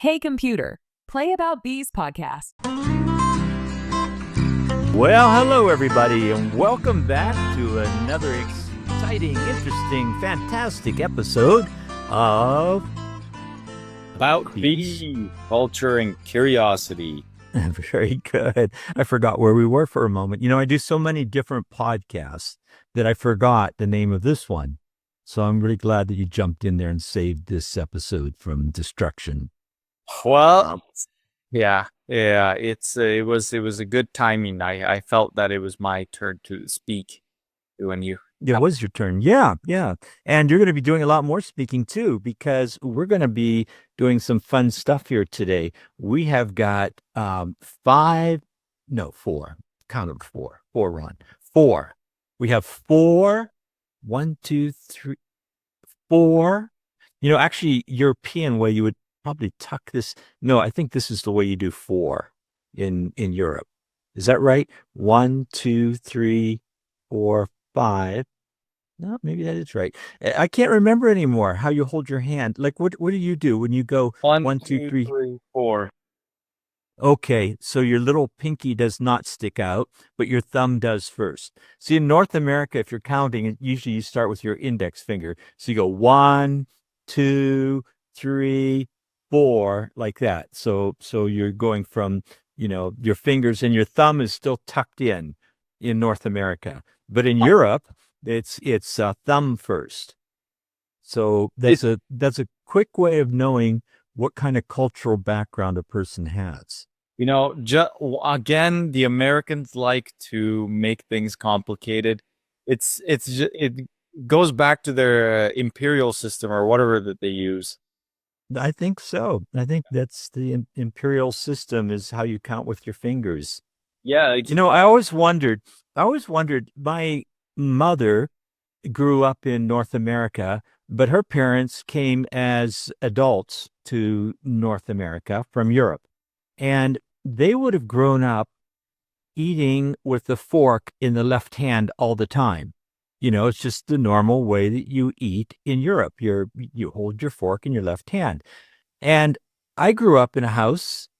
Hey computer, play About Bees podcast. Well, hello everybody, and welcome back to another exciting, interesting, fantastic episode of About Bee Culture and Curiosity. Very good. I forgot where we were for a moment. I do so many different podcasts that I forgot the name of this one. So I'm really glad that you jumped in there and saved this episode from destruction. Well, yeah. It was a good timing. I felt that it was my turn to speak when you. Yeah, it was your turn. Yeah. And you're going to be doing a lot more speaking too, because we're going to be doing some fun stuff here today. We have got four. Count of four. Four, Ron. Four. We have four. 1, 2, 3, 4. Actually, European way, you would probably tuck this. No, I think this is the way you do 4 in Europe. Is that right? 1, 2, 3, 4, 5. No, maybe that is right. I can't remember anymore how you hold your hand. Like, what do you do when you go 1, 2, 3, 4? Okay, so your little pinky does not stick out, but your thumb does first. See, in North America, if you're counting, usually you start with your index finger. So you go 1, 2, 3, 4, like that. So you're going from, your fingers, and your thumb is still tucked in North America. But in Europe, it's thumb first. So that's a quick way of knowing what kind of cultural background a person has. Again, the Americans like to make things complicated. It goes back to their imperial system or whatever that they use. I think so. I think that's the imperial system, is how you count with your fingers. Yeah. I always wondered, my mother grew up in North America, but her parents came as adults to North America from Europe. And they would have grown up eating with the fork in the left hand all the time. It's just the normal way that you eat in Europe. You hold your fork in your left hand. And I grew up in a house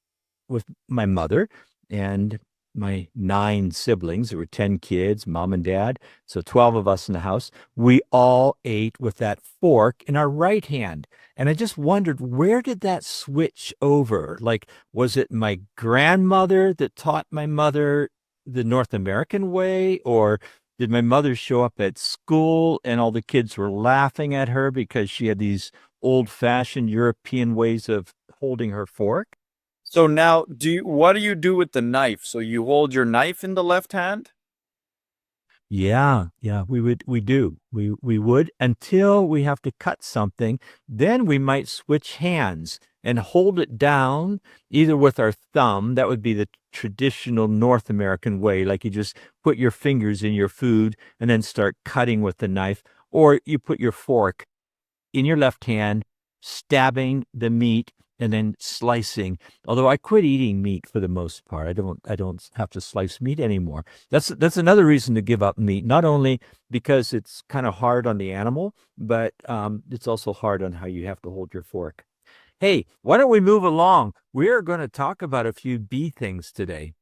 with my mother and my 9 siblings. There were 10 kids, mom and dad. So 12 of us in the house. We all ate with that fork in our right hand. And I just wondered, where did that switch over? Like, was it my grandmother that taught my mother the North American way? Or did my mother show up at school and all the kids were laughing at her because she had these old-fashioned European ways of holding her fork? So now, what do you do with the knife? So you hold your knife in the left hand? Yeah, we would until we have to cut something. Then we might switch hands and hold it down either with our thumb. That would be the traditional North American way. Like, you just put your fingers in your food and then start cutting with the knife, or you put your fork in your left hand, stabbing the meat and then slicing. Although I quit eating meat for the most part. I don't have to slice meat anymore. That's another reason to give up meat. Not only because it's kind of hard on the animal, but it's also hard on how you have to hold your fork. Hey, why don't we move along? We're going to talk about a few bee things today.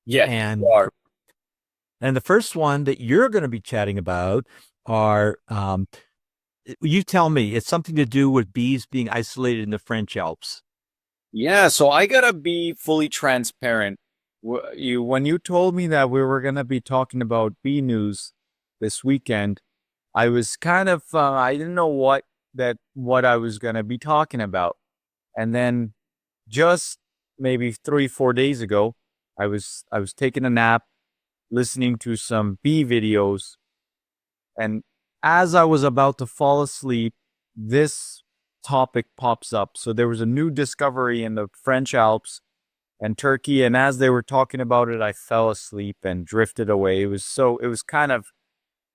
Yeah. And the first one that you're going to be chatting about are you tell me, it's something to do with bees being isolated in the French Alps. Yeah, so I gotta be fully transparent. When you told me that we were gonna be talking about bee news this weekend, I was kind of I didn't know what I was gonna be talking about. And then just maybe 3-4 days ago, I was taking a nap, listening to some bee videos, and as I was about to fall asleep, this topic pops up. So there was a new discovery in the French Alps and Turkey, and as they were talking about it, I fell asleep and drifted away. It was kind of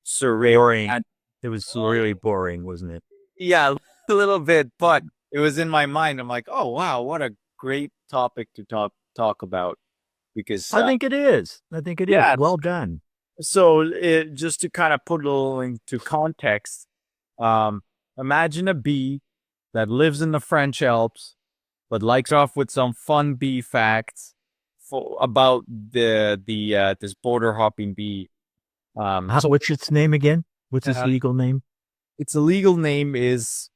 surreal. Boring. It was really boring, wasn't it? Yeah, a little bit, but it was in my mind. I'm like, oh wow, what a great topic to talk about. Because I think it is. Yeah. Well done. So just to kind of put it a little into context, imagine a bee that lives in the French Alps, but likes off with some fun bee facts about this border hopping bee. What's its name again? What's its legal name? Its legal name is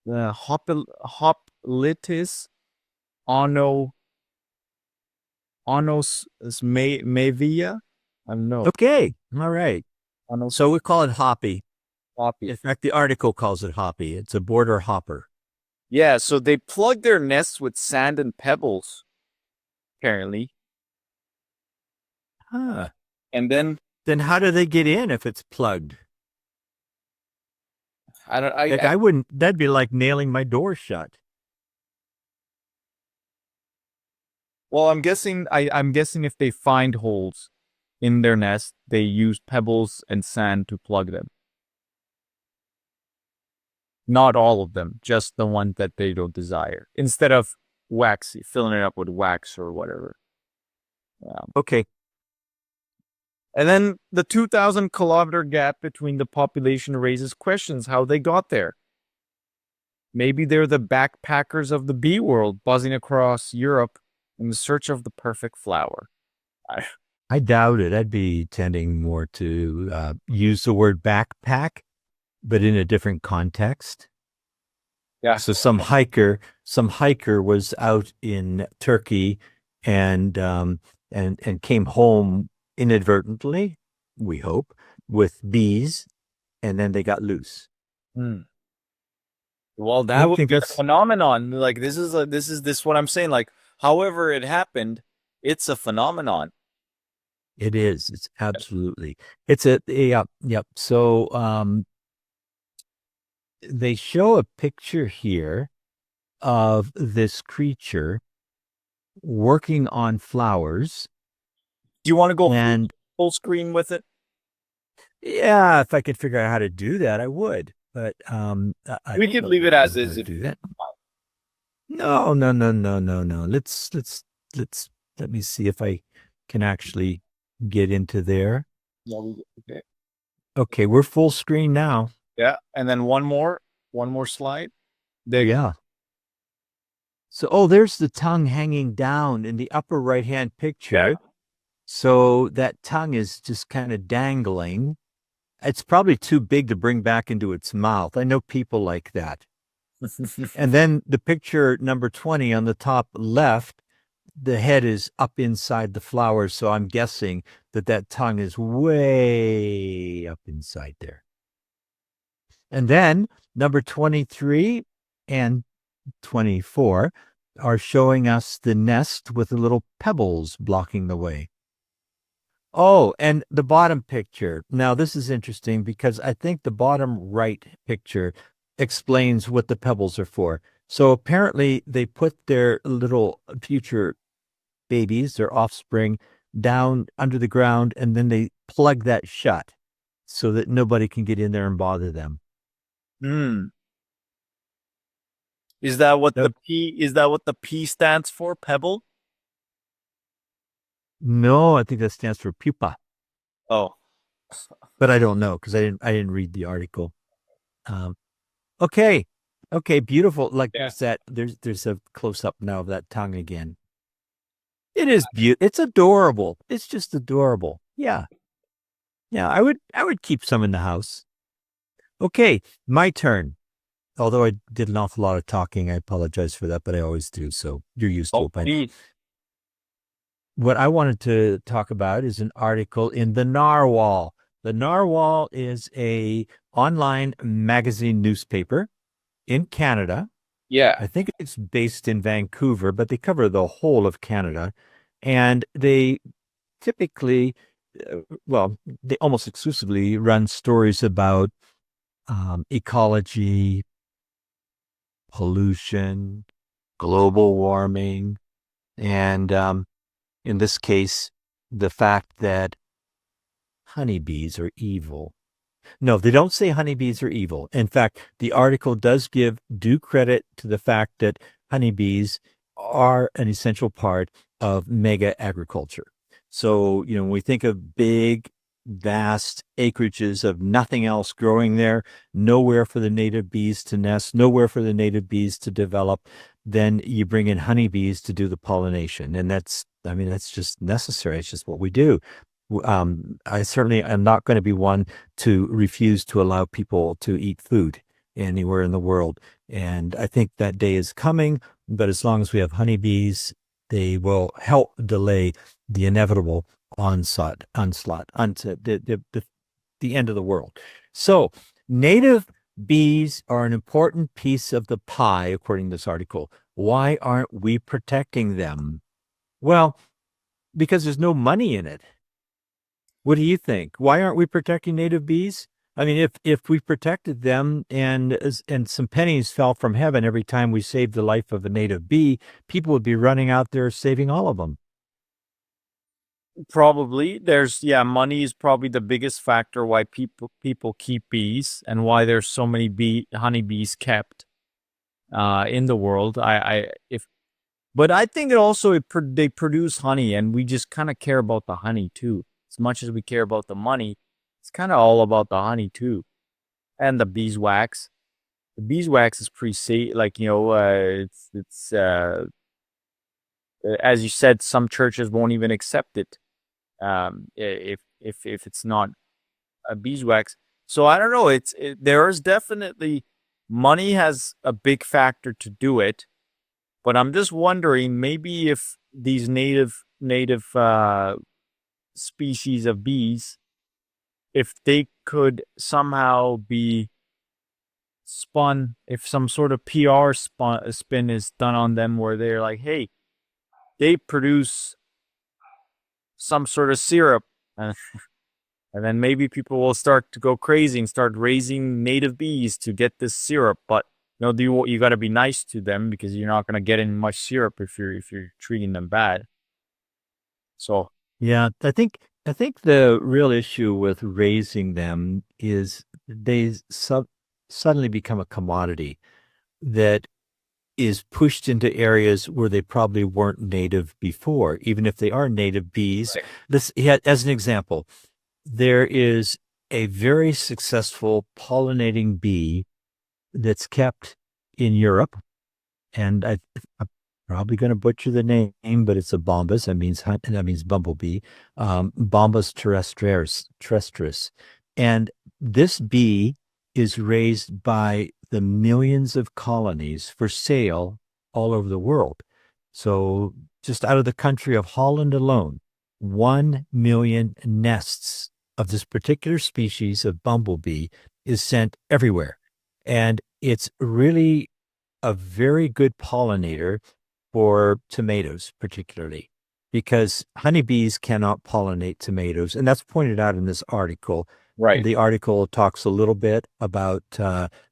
the Hoplitis mavia. I don't know. Okay, all right. Onos So we call it Hoppy. Hoppy. In fact, the article calls it Hoppy. It's a border hopper. Yeah, so they plug their nests with sand and pebbles, apparently. Huh. And then how do they get in if it's plugged? I wouldn't. That'd be like nailing my door shut. Well, I'm guessing if they find holes in their nest, they use pebbles and sand to plug them. Not all of them, just the one that they don't desire. Instead of filling it up with wax or whatever. Okay. And then the 2,000-kilometer gap between the population raises questions how they got there. Maybe they're the backpackers of the bee world, buzzing across Europe in search of the perfect flower. I doubt it. I'd be tending more to use the word backpack, but in a different context. Yeah. So some hiker was out in Turkey and came home inadvertently, we hope, with bees, and then they got loose. Well, that would be a phenomenon. Like this is what I'm saying. Like, however it happened, it's a phenomenon. It is. It's absolutely. It's yep. So they show a picture here of this creature working on flowers. Do you want to go full screen with it? Yeah, if I could figure out how to do that, I would. But we could leave it as is. Do that. No. Let's let me see if I can actually get into there. Yeah, okay, we're full screen now. Yeah, and then one more slide. There you go. So, there's the tongue hanging down in the upper right-hand picture. Yeah. So that tongue is just kind of dangling. It's probably too big to bring back into its mouth. I know people like that. And then the picture number 20 on the top left, the head is up inside the flowers. So I'm guessing that tongue is way up inside there. And then number 23 and 24 are showing us the nest with the little pebbles blocking the way. Oh, and the bottom picture. Now, this is interesting because I think the bottom right picture explains what the pebbles are for. So apparently they put their little future babies, their offspring, down under the ground, and then they plug that shut so that nobody can get in there and bother them. Is that what the P stands for? Pebble? No, I think that stands for pupa. Oh, but I don't know because I didn't read the article. Okay, beautiful. Like that, there's a close up now of that tongue again. It is beautiful. It's adorable. It's just adorable. Yeah. I would keep some in the house. Okay, my turn. Although I did an awful lot of talking, I apologize for that, but I always do. So you're used to it. What I wanted to talk about is an article in the Narwhal. The Narwhal is a online magazine newspaper in Canada. Yeah. I think it's based in Vancouver, but they cover the whole of Canada. And they typically, they almost exclusively run stories about ecology, pollution, global warming, and in this case, the fact that honeybees are evil. No, they don't say honeybees are evil. In fact, the article does give due credit to the fact that honeybees are an essential part of mega agriculture. So, when we think of big, vast acreages of nothing else growing there, nowhere for the native bees to nest, nowhere for the native bees to develop, then you bring in honeybees to do the pollination. And that's just necessary. It's just what we do. I certainly am not going to be one to refuse to allow people to eat food anywhere in the world. And I think that day is coming, but as long as we have honeybees, they will help delay the inevitable onslaught onto the end of the world. So native bees are an important piece of the pie, according to this article. Why aren't we protecting them? Well, because there's no money in it. What do you think? Why aren't we protecting native bees? I mean, if we protected them and some pennies fell from heaven every time we saved the life of a native bee, people would be running out there saving all of them. Probably money is probably the biggest factor why people keep bees and why there's so many honeybees kept in the world. But I think it also they produce honey, and we just kind of care about the honey too. As much as we care about the money, it's kind of all about the honey too, and the beeswax. The beeswax is pretty safe. It's as you said, some churches won't even accept it if it's not a beeswax. So I don't know. There is definitely money has a big factor to do it, but I'm just wondering maybe if these native species of bees, if they could somehow be spun, if some sort of PR spin is done on them where they're like, hey, they produce some sort of syrup, and then maybe people will start to go crazy and start raising native bees to get this syrup. But you got to be nice to them because you're not going to get in much syrup if you're treating them bad. So yeah, I think the real issue with raising them is they suddenly become a commodity that is pushed into areas where they probably weren't native before, even if they are native bees. Right. As an example, there is a very successful pollinating bee that's kept in Europe, and I'm probably going to butcher the name, but it's a bombus. That means bumblebee. Bombus terrestris, and this bee is raised by the millions of colonies for sale all over the world. So just out of the country of Holland alone, 1 million nests of this particular species of bumblebee is sent everywhere. And it's really a very good pollinator for tomatoes, particularly, because honeybees cannot pollinate tomatoes. And that's pointed out in this article. Right. The article talks a little bit about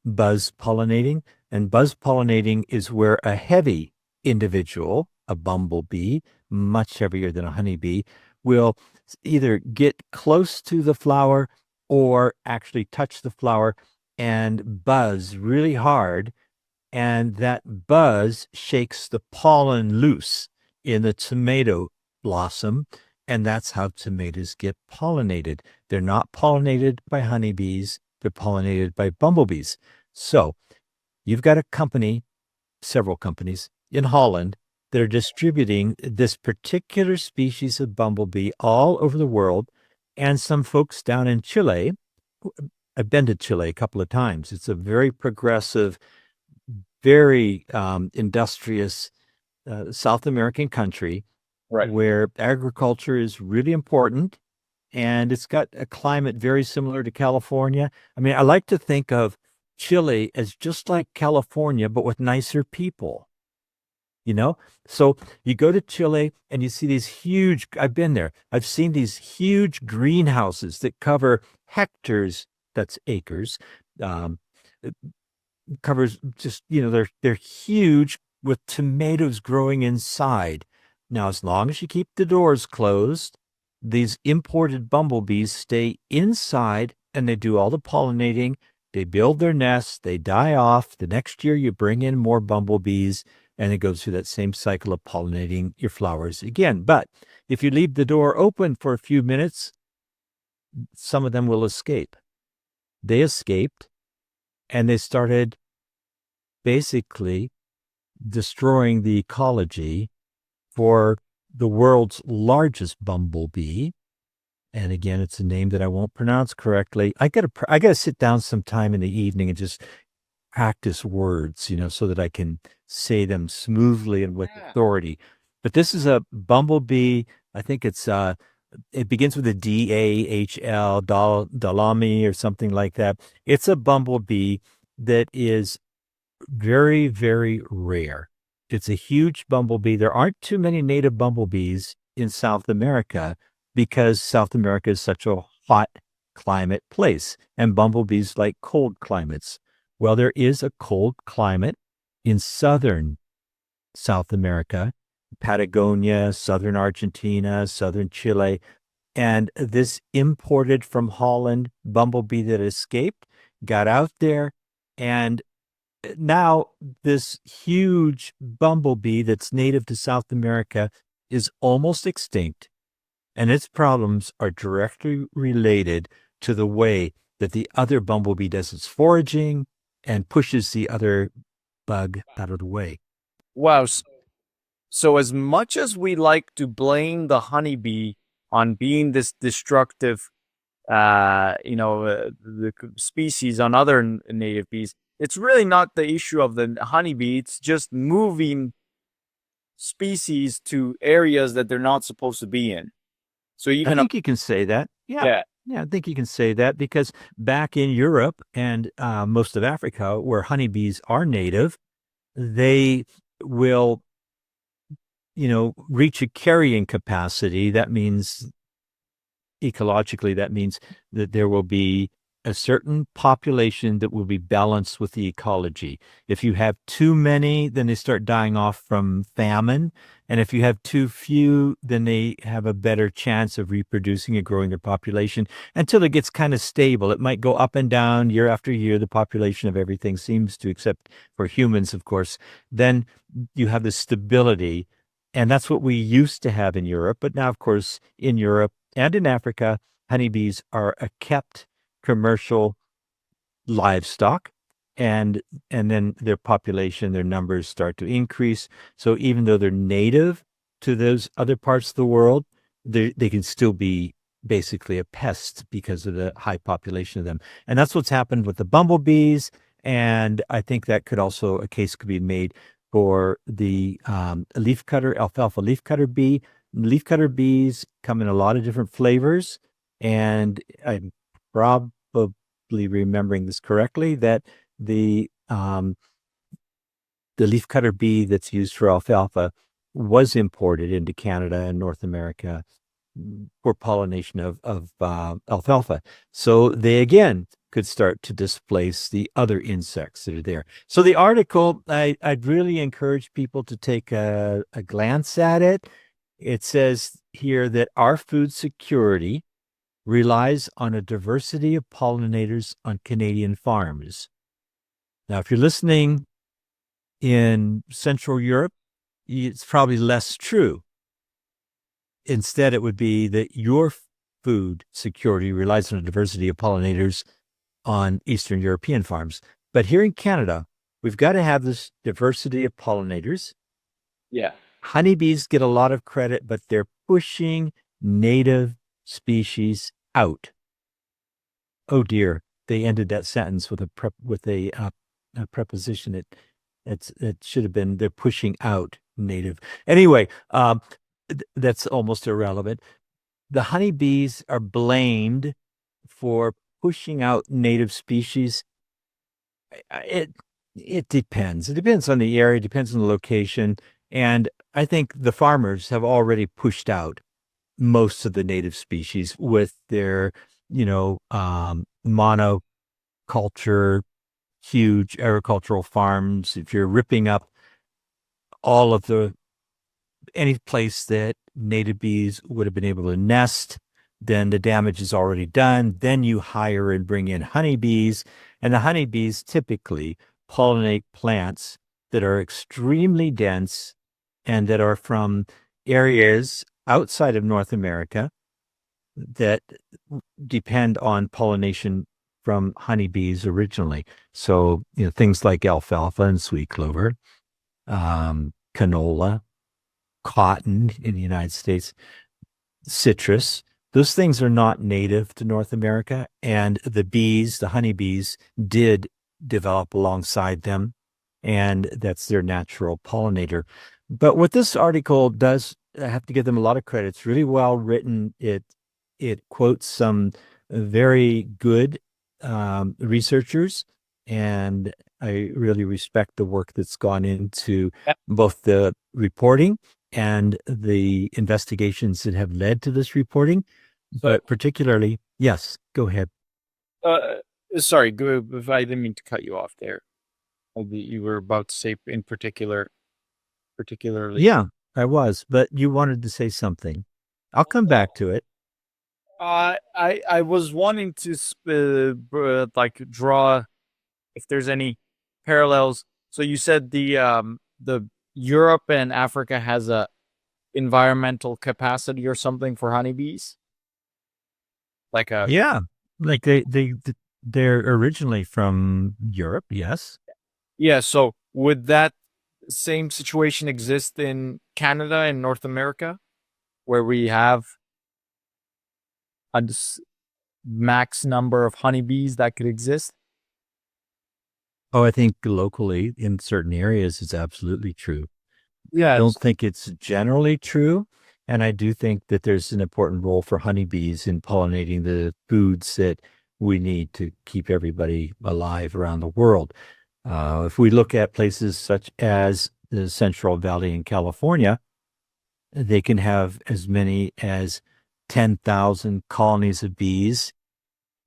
buzz pollinating, and buzz pollinating is where a heavy individual, a bumblebee, much heavier than a honeybee, will either get close to the flower or actually touch the flower and buzz really hard, and that buzz shakes the pollen loose in the tomato blossom. And that's how tomatoes get pollinated. They're not pollinated by honeybees, they're pollinated by bumblebees. So you've got several companies in Holland that are distributing this particular species of bumblebee all over the world. And some folks down in Chile, I've been to Chile a couple of times. It's a very progressive, very industrious South American country. Right. Where agriculture is really important, and it's got a climate very similar to California. I mean, I like to think of Chile as just like California, but with nicer people, So you go to Chile and you see these huge, I've been there, I've seen these huge greenhouses that cover hectares, that's acres, covers just, they're huge with tomatoes growing inside. Now, as long as you keep the doors closed, these imported bumblebees stay inside and they do all the pollinating. They build their nests, they die off. The next year you bring in more bumblebees, and it goes through that same cycle of pollinating your flowers again. But if you leave the door open for a few minutes, some of them will escape. They escaped, and they started basically destroying the ecology for the world's largest bumblebee. And again, it's a name that I won't pronounce correctly. I gotta sit down sometime in the evening and just practice words, so that I can say them smoothly and with authority. But this is a bumblebee. I think it begins with a DAHL, Dalami or something like that. It's a bumblebee that is very, very rare. It's a huge bumblebee. There aren't too many native bumblebees in South America because South America is such a hot climate place, and bumblebees like cold climates. Well, there is a cold climate in southern South America, Patagonia, southern Argentina, southern Chile, and this imported from Holland bumblebee that escaped got out there, and now this huge bumblebee that's native to South America is almost extinct, and its problems are directly related to the way that the other bumblebee does its foraging and pushes the other bug out of the way. Wow. So as much as we like to blame the honeybee on being this destructive, the species on other native bees, it's really not the issue of the honeybee. It's just moving species to areas that they're not supposed to be in. So I think you can say that. Yeah. Yeah, I think you can say that because back in Europe and most of Africa, where honeybees are native, they will, reach a carrying capacity. That means ecologically, that means that there will be a certain population that will be balanced with the ecology. If you have too many, then they start dying off from famine. And if you have too few, then they have a better chance of reproducing and growing their population until it gets kind of stable. It might go up and down year after year. The population of everything seems to, except for humans, of course. Then you have the stability. And that's what we used to have in Europe. But now, of course, in Europe and in Africa, honeybees are a kept commercial livestock, and then their population, their numbers start to increase. So even though they're native to those other parts of the world, they can still be basically a pest because of the high population of them. And that's what's happened with the bumblebees. And I think that a case could be made for the alfalfa leafcutter bee. Leafcutter bees come in a lot of different flavors, and I'm probably remembering this correctly, that the leafcutter bee that's used for alfalfa was imported into Canada and North America for pollination of alfalfa. So they again could start to displace the other insects that are there. So the article, I'd really encourage people to take a glance at it. It says here that our food security relies on a diversity of pollinators on Canadian farms. Now, if you're listening in Central Europe, it's probably less true. Instead, it would be that your food security relies on a diversity of pollinators on Eastern European farms. But here in Canada, we've got to have this diversity of pollinators. Yeah. Honeybees get a lot of credit, but they're pushing native species out. Oh dear, they ended that sentence with a preposition. It should have been they're pushing out native. Anyway, that's almost irrelevant. The honeybees are blamed for pushing out native species. It depends. It depends on the area. It depends on the location. And I think the farmers have already pushed out most of the native species with their, monoculture, huge agricultural farms. If you're ripping up any place that native bees would have been able to nest, then the damage is already done. Then you hire and bring in honeybees, and the honeybees typically pollinate plants that are extremely dense and that are from areas outside of North America that depend on pollination from honeybees originally. So, things like alfalfa and sweet clover. canola, cotton in the United States, citrus. Those things are not native to North America, and the bees, the honeybees, did develop alongside them, and that's their natural pollinator. But what this article does, I have to give them a lot of credit. It's really well written. It quotes some very good researchers, and I really respect the work that's gone into both the reporting and the investigations that have led to this reporting. But particularly, yes, go ahead. Sorry, if I didn't mean to cut you off there. You were about to say in particularly. Yeah, I was, but you wanted to say something. I'll come back to it. I was wanting to like draw if there's any parallels. So you said the Europe and Africa has a environmental capacity or something for honeybees? Like a Yeah, like they're originally from Europe, yes. Yeah, so would that same situation exist in Canada and North America, where we have a max number of honeybees that could exist? Oh, I think locally in certain areas it's absolutely true. Yeah. I don't think it's generally true. And I do think that there's an important role for honeybees in pollinating the foods that we need to keep everybody alive around the world. If we look at places such as the Central Valley in California, they can have as many as 10,000 colonies of bees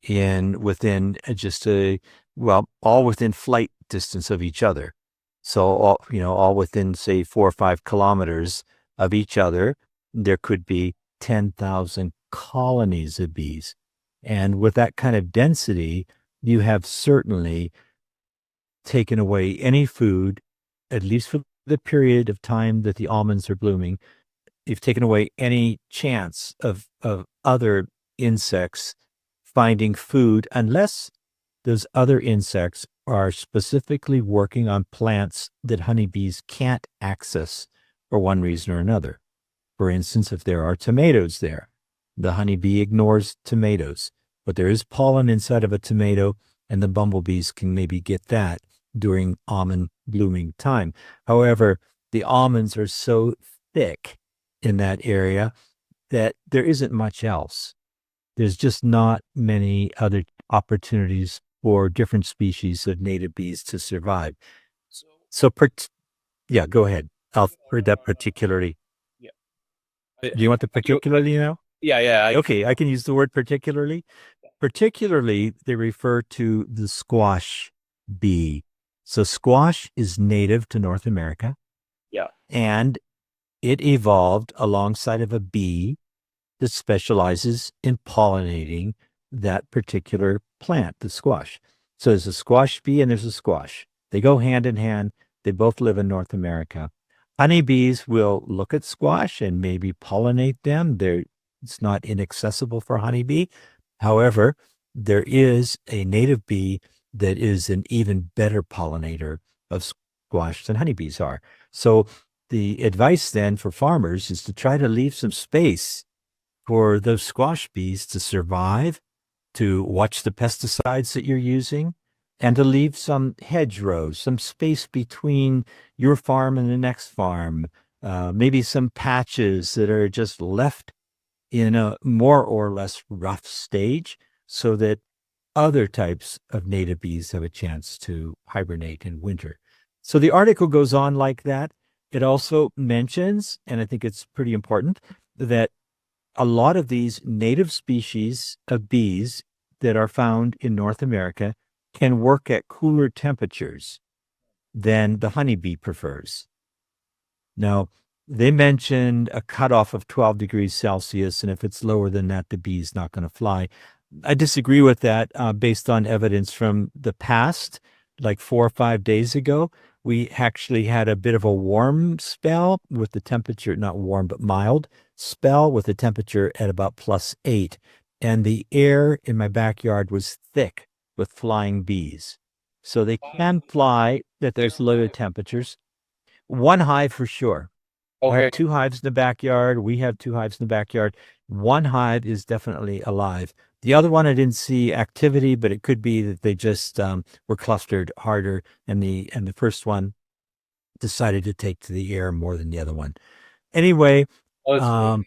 within just all within flight distance of each other. So all within, say, 4 or 5 kilometers of each other, there could be 10,000 colonies of bees. And with that kind of density, you have certainly taken away any food, at least for the period of time that the almonds are blooming. You've taken away any chance of other insects finding food, unless those other insects are specifically working on plants that honeybees can't access for one reason or another. For instance, if there are tomatoes there, the honeybee ignores tomatoes, but there is pollen inside of a tomato, and the bumblebees can maybe get that during almond blooming time. However, the almonds are so thick in that area that there isn't much else. There's just not many other opportunities for different species of native bees to survive. Yeah, go ahead. I'll read that particularly. Yeah. Do you want the particularly now? Yeah. Okay, I can use the word particularly. Particularly, they refer to the squash bee. So squash is native to North America. Yeah. And it evolved alongside of a bee that specializes in pollinating that particular plant, the squash. So there's a squash bee and there's a squash. They go hand in hand. They both live in North America. Honeybees will look at squash and maybe pollinate them. It's not inaccessible for honeybee. However, there is a native bee that is an even better pollinator of squash than honeybees are. So the advice then for farmers is to try to leave some space for those squash bees to survive, to watch the pesticides that you're using, and to leave some hedgerows, some space between your farm and the next farm, maybe some patches that are just left in a more or less rough stage so that other types of native bees have a chance to hibernate in winter. So the article goes on like that. It also mentions, and I think it's pretty important, that a lot of these native species of bees that are found in North America can work at cooler temperatures than the honeybee prefers. Now, they mentioned a cutoff of 12 degrees Celsius, and if it's lower than that, the bee is not going to fly. I disagree with that based on evidence from the past, like 4 or 5 days ago. We actually had a bit of a warm spell with the temperature, not warm, but mild spell with the temperature at about +8. And the air in my backyard was thick with flying bees. So they can fly at those lower temperatures. one hive for sure. I Okay. have 2 hives in the backyard. We have 2 hives in the backyard. One hive is definitely alive. The other one, I didn't see activity, but it could be that they just were clustered harder, and the first one decided to take to the air more than the other one. Anyway, Oh, that's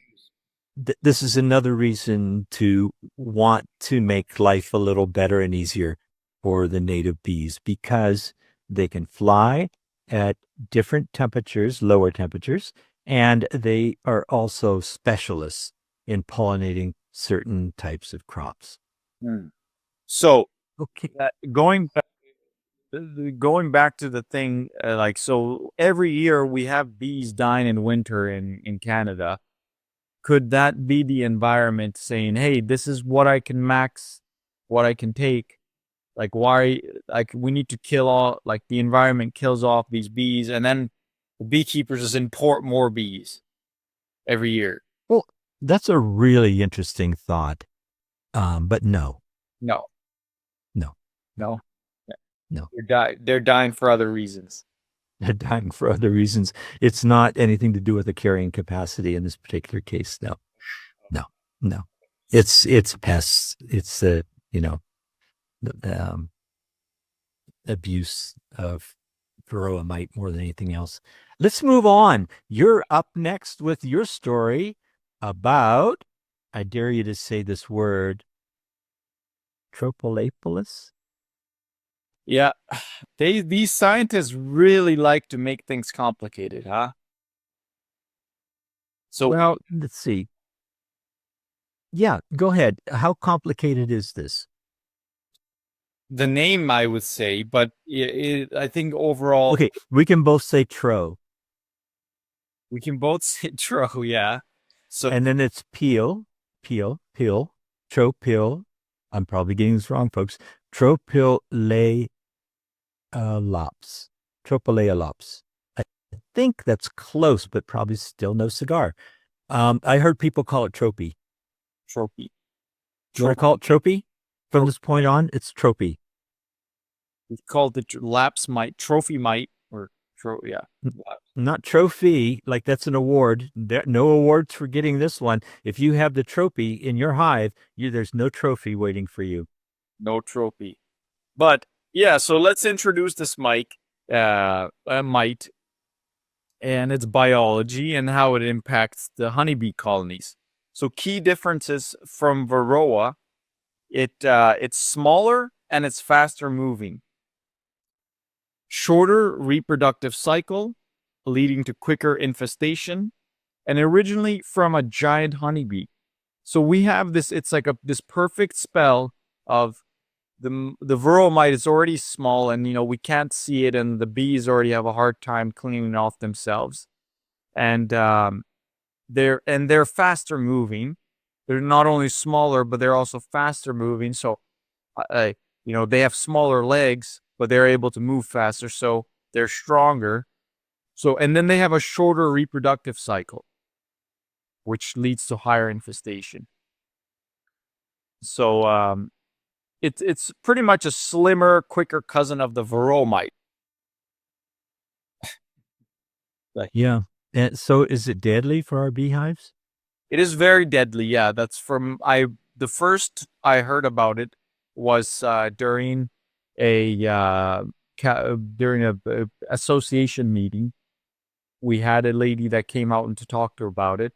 great. this is another reason to want to make life a little better and easier for the native bees, because they can fly at different temperatures, lower temperatures, and they are also specialists in pollinating certain types of crops. So Okay. going back to the thing, so every year we have bees dying in winter in Canada. Could that be the environment saying, hey, this is what I can max, what I can take? Like, why, like, we need to kill all, like, the environment kills off these bees, and then the beekeepers just import more bees every year. Well, that's a really interesting thought. But no. No. No. No. No. They're dying for other reasons. They're dying for other reasons. It's not anything to do with the carrying capacity in this particular case. No. It's pests. It's the abuse of Varroa mite more than anything else. Let's move on. You're up next with your story about, I dare you to say this word, Tropilaelaps. Yeah, these scientists really like to make things complicated, huh? So, Well, let's see. Yeah, go ahead. How complicated is this? the name, I would say, but I think overall, Okay, we can both say tro, we can both say true, yeah. So, and then it's peel, tropil. I'm probably getting this wrong, folks. Tropilaelaps. I think that's close, but probably still no cigar. I heard people call it tropy. trophy. You want to call it tropy? From this point on, it's tropy. We called it lapse mite, trophy mite, or yeah. Not trophy, like that's an award. No awards for getting this one. If you have the trophy in your hive, there's no trophy waiting for you. No trophy. But yeah, so let's introduce this mite and its biology and how it impacts the honeybee colonies. So key differences from Varroa, it's smaller and it's faster moving. Shorter reproductive cycle, leading to quicker infestation, and originally from a giant honeybee. So we have this, it's like this perfect spell of the Varroa mite is already small, and we can't see it, and the bees already have a hard time cleaning off themselves. And they're faster moving. They're not only smaller, but they're also faster moving. So they have smaller legs, but they're able to move faster, so they're stronger. So, and then they have a shorter reproductive cycle, which leads to higher infestation. So, it's pretty much a slimmer, quicker cousin of the Varroa mite. Yeah. And so is it deadly for our beehives? It is very deadly. Yeah, that's the first I heard about it was during a association meeting. We had a lady that came out and to talk to her about it.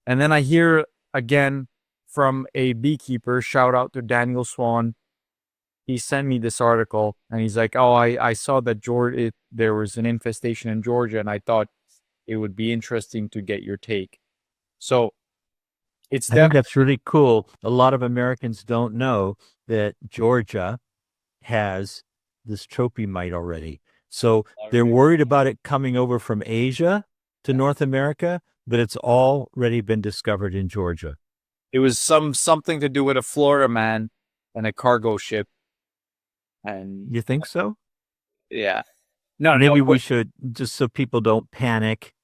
And then I hear again from a beekeeper, shout out to Daniel Swan. He sent me this article and he's like, oh, I saw that there was an infestation in Georgia, and I thought it would be interesting to get your take. So I think that's really cool. A lot of Americans don't know that Georgia has this trophy mite already. So they're worried about it coming over from Asia to North America, but it's already been discovered in Georgia. It was something to do with a Florida man and a cargo ship. And you think so? Yeah. Maybe we should, just so people don't panic,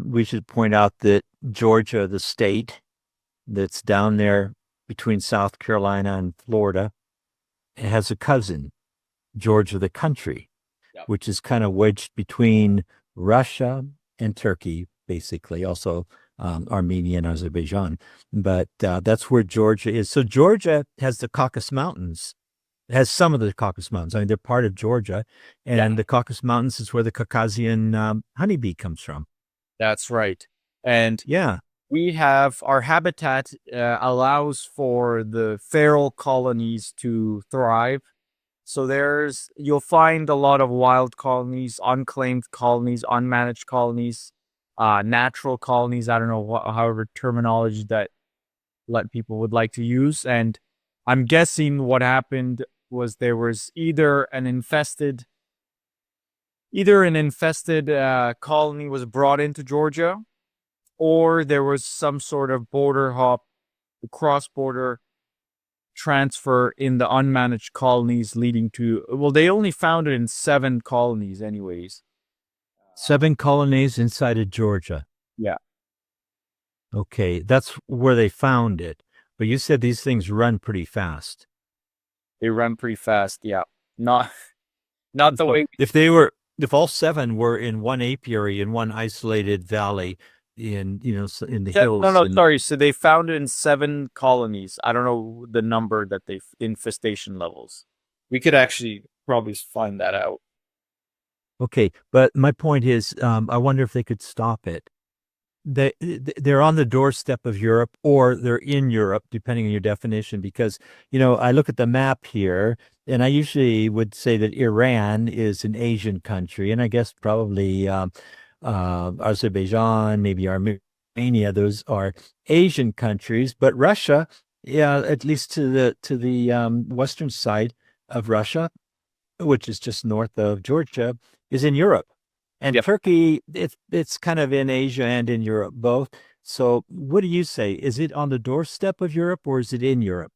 we should point out that Georgia, the state that's down there between South Carolina and Florida, has a cousin, Georgia, the country, which is kind of wedged between Russia and Turkey, basically, also Armenia and Azerbaijan. But that's where Georgia is. So Georgia has the Caucasus Mountains. It has some of the Caucasus Mountains. I mean, they're part of Georgia, and the Caucasus Mountains is where the Caucasian honeybee comes from. That's right. And Yeah. we have our habitat allows for the feral colonies to thrive. So you'll find a lot of wild colonies, unclaimed colonies, unmanaged colonies, natural colonies. I don't know however terminology that people would like to use. And I'm guessing what happened was there was either an infested colony was brought into Georgia, or there was some sort of border hop, cross-border transfer in the unmanaged colonies leading to, well, they only found it in 7 colonies anyways. 7 colonies inside of Georgia. Yeah. Okay, that's where they found it. But you said these things run pretty fast. They run pretty fast, yeah. Not the way. If all 7 were in one apiary in one isolated valley in the hills. No, sorry. So they found it in 7 colonies. I don't know the number that infestation levels. We could actually probably find that out. Okay, but my point is, I wonder if they could stop it. They're on the doorstep of Europe, or they're in Europe, depending on your definition, because, I look at the map here, and I usually would say that Iran is an Asian country, and I guess probably Azerbaijan, maybe Armenia, those are Asian countries, but Russia, yeah, at least to the western side of Russia, which is just north of Georgia, is in Europe. And Turkey, it's kind of in Asia and in Europe both. So what do you say? Is it on the doorstep of Europe, or is it in Europe?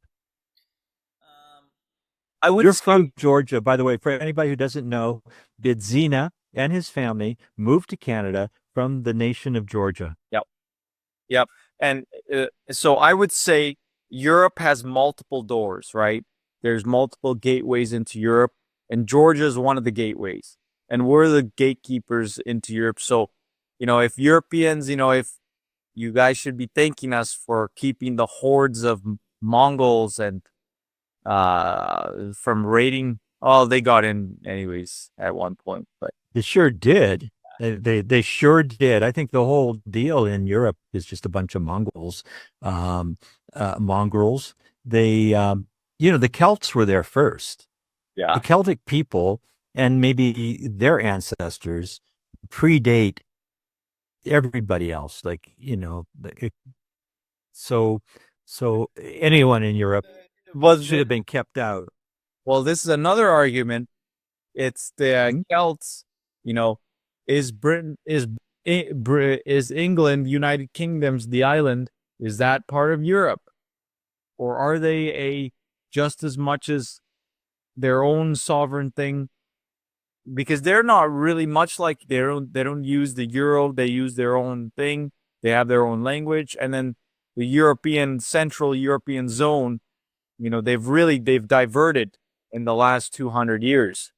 You're from Georgia, by the way. For anybody who doesn't know, Bidzina and his family moved to Canada from the nation of Georgia. Yep. And so I would say Europe has multiple doors, right? There's multiple gateways into Europe, and Georgia is one of the gateways. And we're the gatekeepers into Europe. So, if Europeans, if you guys should be thanking us for keeping the hordes of Mongols and from raiding. Oh, they got in anyways at one point, but they sure did. They sure did. I think the whole deal in Europe is just a bunch of Mongols. Mongrels. They, the Celts were there first. Yeah. The Celtic people and maybe their ancestors predate everybody else. So anyone in Europe should have been kept out. Well, this is another argument. It's the Celts, is Britain, is England, United Kingdom's the island, is that part of Europe? Or are they just as much as their own sovereign thing? Because they're not really much like they don't use the euro, they use their own thing, they have their own language, and then the Central European zone, they've diverted in the last 200 years.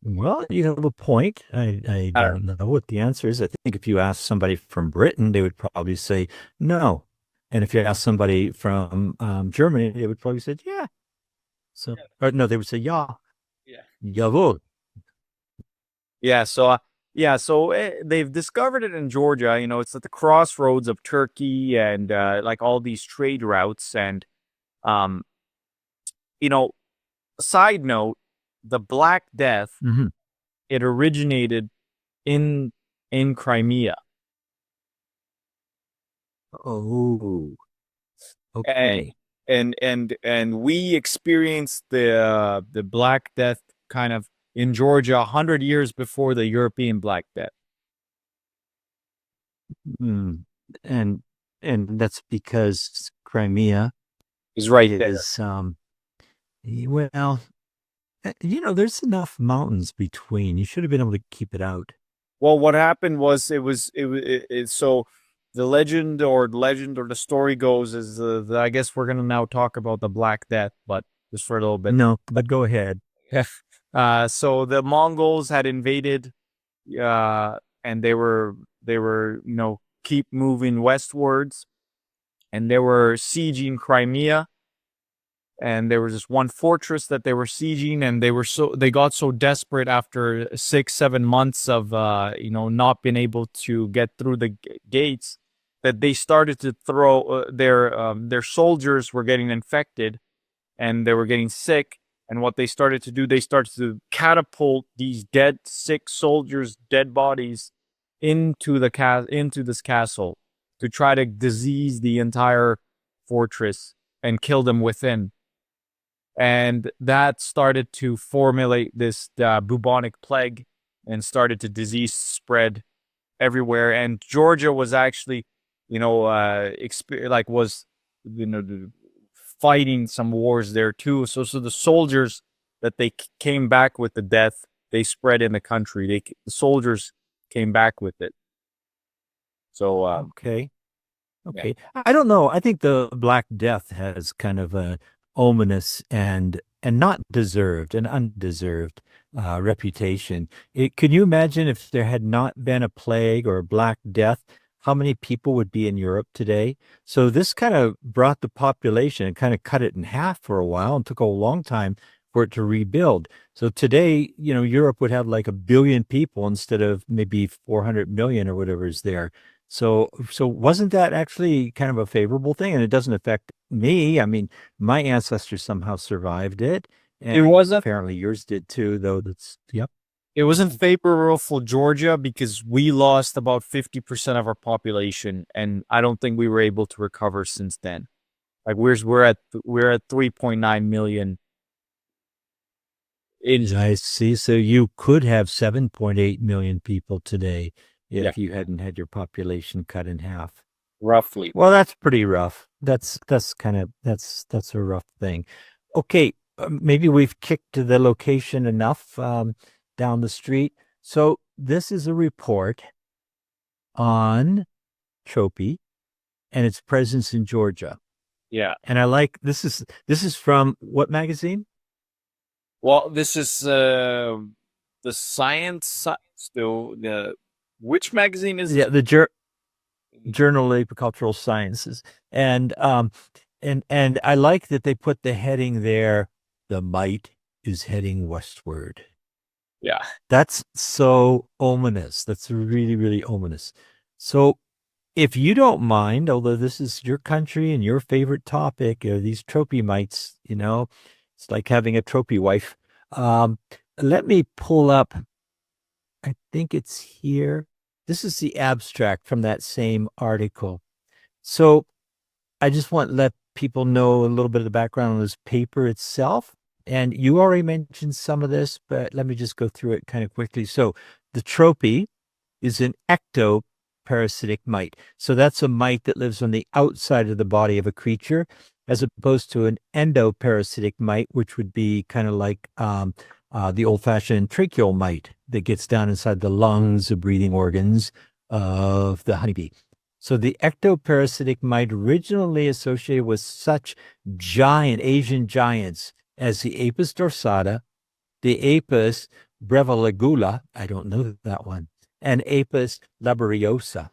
Well, you have a point. I don't know what the answer is. I think if you ask somebody from Britain, they would probably say no. And if you ask somebody from Germany, they would probably say, yeah. So, or no, they would say, yeah. Jawohl. Yeah. So, they've discovered it in Georgia. It's at the crossroads of Turkey and like all these trade routes. And, side note, the Black Death, it originated in Crimea. Oh, okay. And we experienced the Black Death kind of in Georgia 100 years before the European Black Death. And that's because Crimea is right is well, there's enough mountains between. You should have been able to keep it out. Well, what happened was so the legend or the story goes is I guess we're going to now talk about the Black Death, but just for a little bit. No, but go ahead. So the Mongols had invaded, and they were keep moving westwards, and they were sieging Crimea. And there was this one fortress that they were sieging, and they got so desperate after 6-7 months of not being able to get through the gates, that they started to throw their soldiers were getting infected, and they were getting sick. And what they started to do, they started to catapult these dead, sick soldiers' dead bodies into this castle to try to disease the entire fortress and kill them within. And that started to formulate this bubonic plague and started to disease spread everywhere. And Georgia was actually, fighting some wars there too. So the soldiers that they came back with the death, they spread in the country. The soldiers came back with it. So okay. Yeah. I don't know. I think the Black Death has kind of a ominous and not deserved, an undeserved reputation. Can you imagine if there had not been a plague or a Black Death, how many people would be in Europe today? So this kind of brought the population and kind of cut it in half for a while and took a long time for it to rebuild. So today, Europe would have like 1 billion people instead of maybe 400 million or whatever is there. So wasn't that actually kind of a favorable thing? And it doesn't affect me. I mean, my ancestors somehow survived it. And it wasn't. Apparently yours did too, though. Yep. It wasn't favorable for Georgia because we lost about 50% of our population, and I don't think we were able to recover since then. Like we're at 3.9 million. I see. So you could have 7.8 million people today if you hadn't had your population cut in half. Roughly. Well, that's pretty rough. That's a rough thing. Okay, maybe we've kicked to the location enough down the street. So this is a report on Tropy and its presence in Georgia. Yeah. And I like this is from what magazine? Well, this is the Science. Which magazine is it? Yeah, the Journal of Agricultural Sciences. And I like that they put the heading there, the mite is heading westward. Yeah. That's so ominous. That's really, really ominous. So if you don't mind, although this is your country and your favorite topic, these tropy mites, it's like having a trophy wife. Let me pull up, I think it's here. This is the abstract from that same article. So I just want to let people know a little bit of the background on this paper itself. And you already mentioned some of this, but let me just go through it kind of quickly. So the tropy is an ectoparasitic mite. So that's a mite that lives on the outside of the body of a creature, as opposed to an endoparasitic mite, which would be kind of like the old-fashioned tracheal mite that gets down inside the lungs, the breathing organs of the honeybee. So the ectoparasitic mite originally associated with such giant Asian giants as the Apis dorsata, the Apis breviligula, I don't know that one, and Apis laboriosa,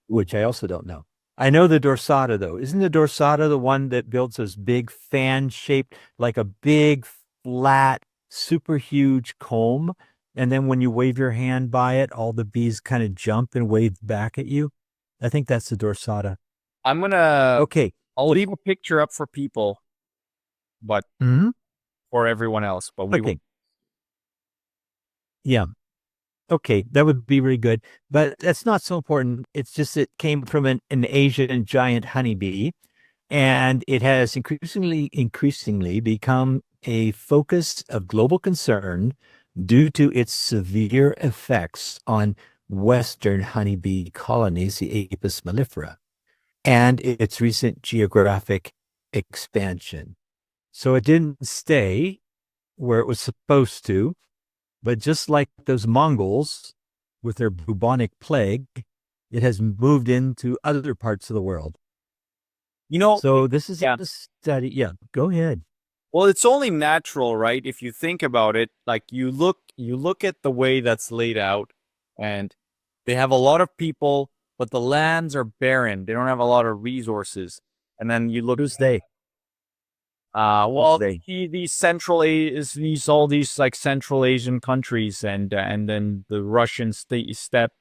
which I also don't know. I know the dorsata, though. Isn't the dorsata the one that builds this big fan-shaped, like a big, flat, super huge comb? And then when you wave your hand by it, all the bees kind of jump and wave back at you? I think that's the dorsata. I'm going to... Okay. I'll leave a picture up for people, but for everyone else. But we will... Yeah. Okay, that would be really good. But that's not so important. It's just it came from an Asian giant honeybee, and it has increasingly become a focus of global concern due to its severe effects on Western honeybee colonies, the Apis mellifera, and its recent geographic expansion. So it didn't stay where it was supposed to, but just like those Mongols with their bubonic plague, it has moved into other parts of the world. So this is a study. Yeah, go ahead. Well, it's only natural, right? If you think about it, like you look at the way that's laid out, and they have a lot of people, but the lands are barren. They don't have a lot of resources. And then you look, Who's they? well, they? these all these like Central Asian countries, and then the Russian steppe.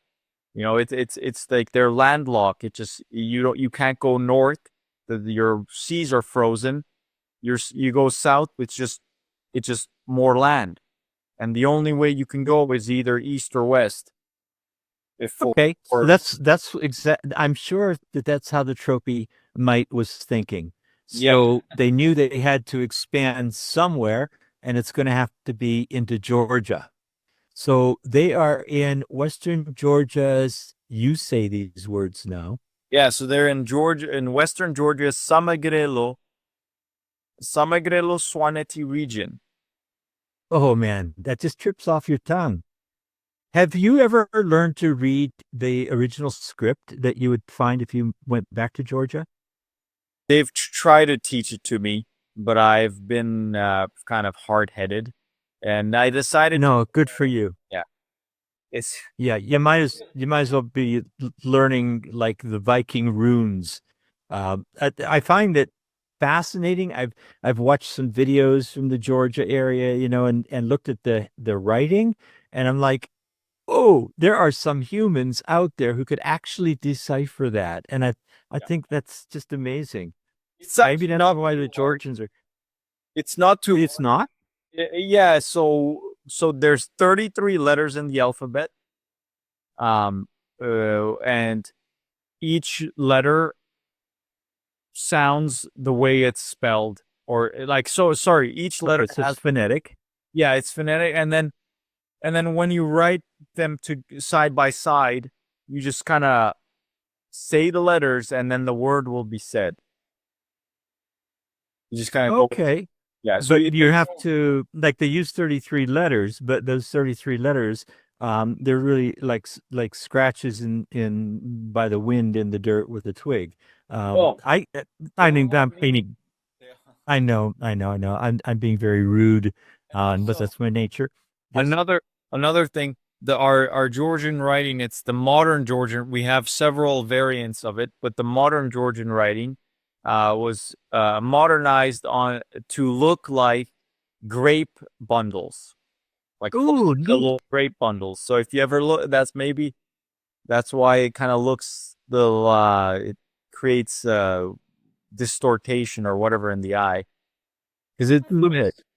You know, it's like they're landlocked. It just you can't go north. Your seas are frozen. You go south, it's just more land, and the only way you can go is either east or west. Okay, so that's exact. I'm sure that's how the trophy mite was thinking. So they knew they had to expand somewhere, and it's going to have to be into Georgia. So they are in Western Georgia's, you say these words now. Yeah, so they're in Georgia, in Western Georgia, Samagrelo Swaneti region. Oh man, that just trips off your tongue. Have you ever learned to read the original script that you would find if you went back to Georgia? They've tried to teach it to me, but I've been kind of hard-headed, and I decided. No, good for you. Yeah, you might as well be learning like the Viking runes. I find it fascinating. I've watched some videos from the Georgia area, and looked at the writing, and I'm like, oh, there are some humans out there who could actually decipher that, and I think that's just amazing. It's maybe not why the Georgians are. It's not too. It's not. Yeah. So there's 33 letters in the alphabet, and each letter sounds the way it's spelled, or like so. Sorry, each letter has phonetic. Yeah, it's phonetic, and then when you write them to side by side, you just kind of say the letters, and then the word will be said. You just kind of okay. Yeah, so but you have to, like, they use 33 letters, but those 33 letters, they're really like scratches in by the wind in the dirt with a twig. I mean, I know. I'm being very rude, but that's my nature. Another thing, our Georgian writing, it's the modern Georgian. We have several variants of it, but the modern Georgian writing was modernized to look like grape bundles, like little grape bundles. So if you ever look, that's why it kind of looks it creates distortion or whatever in the eye, because it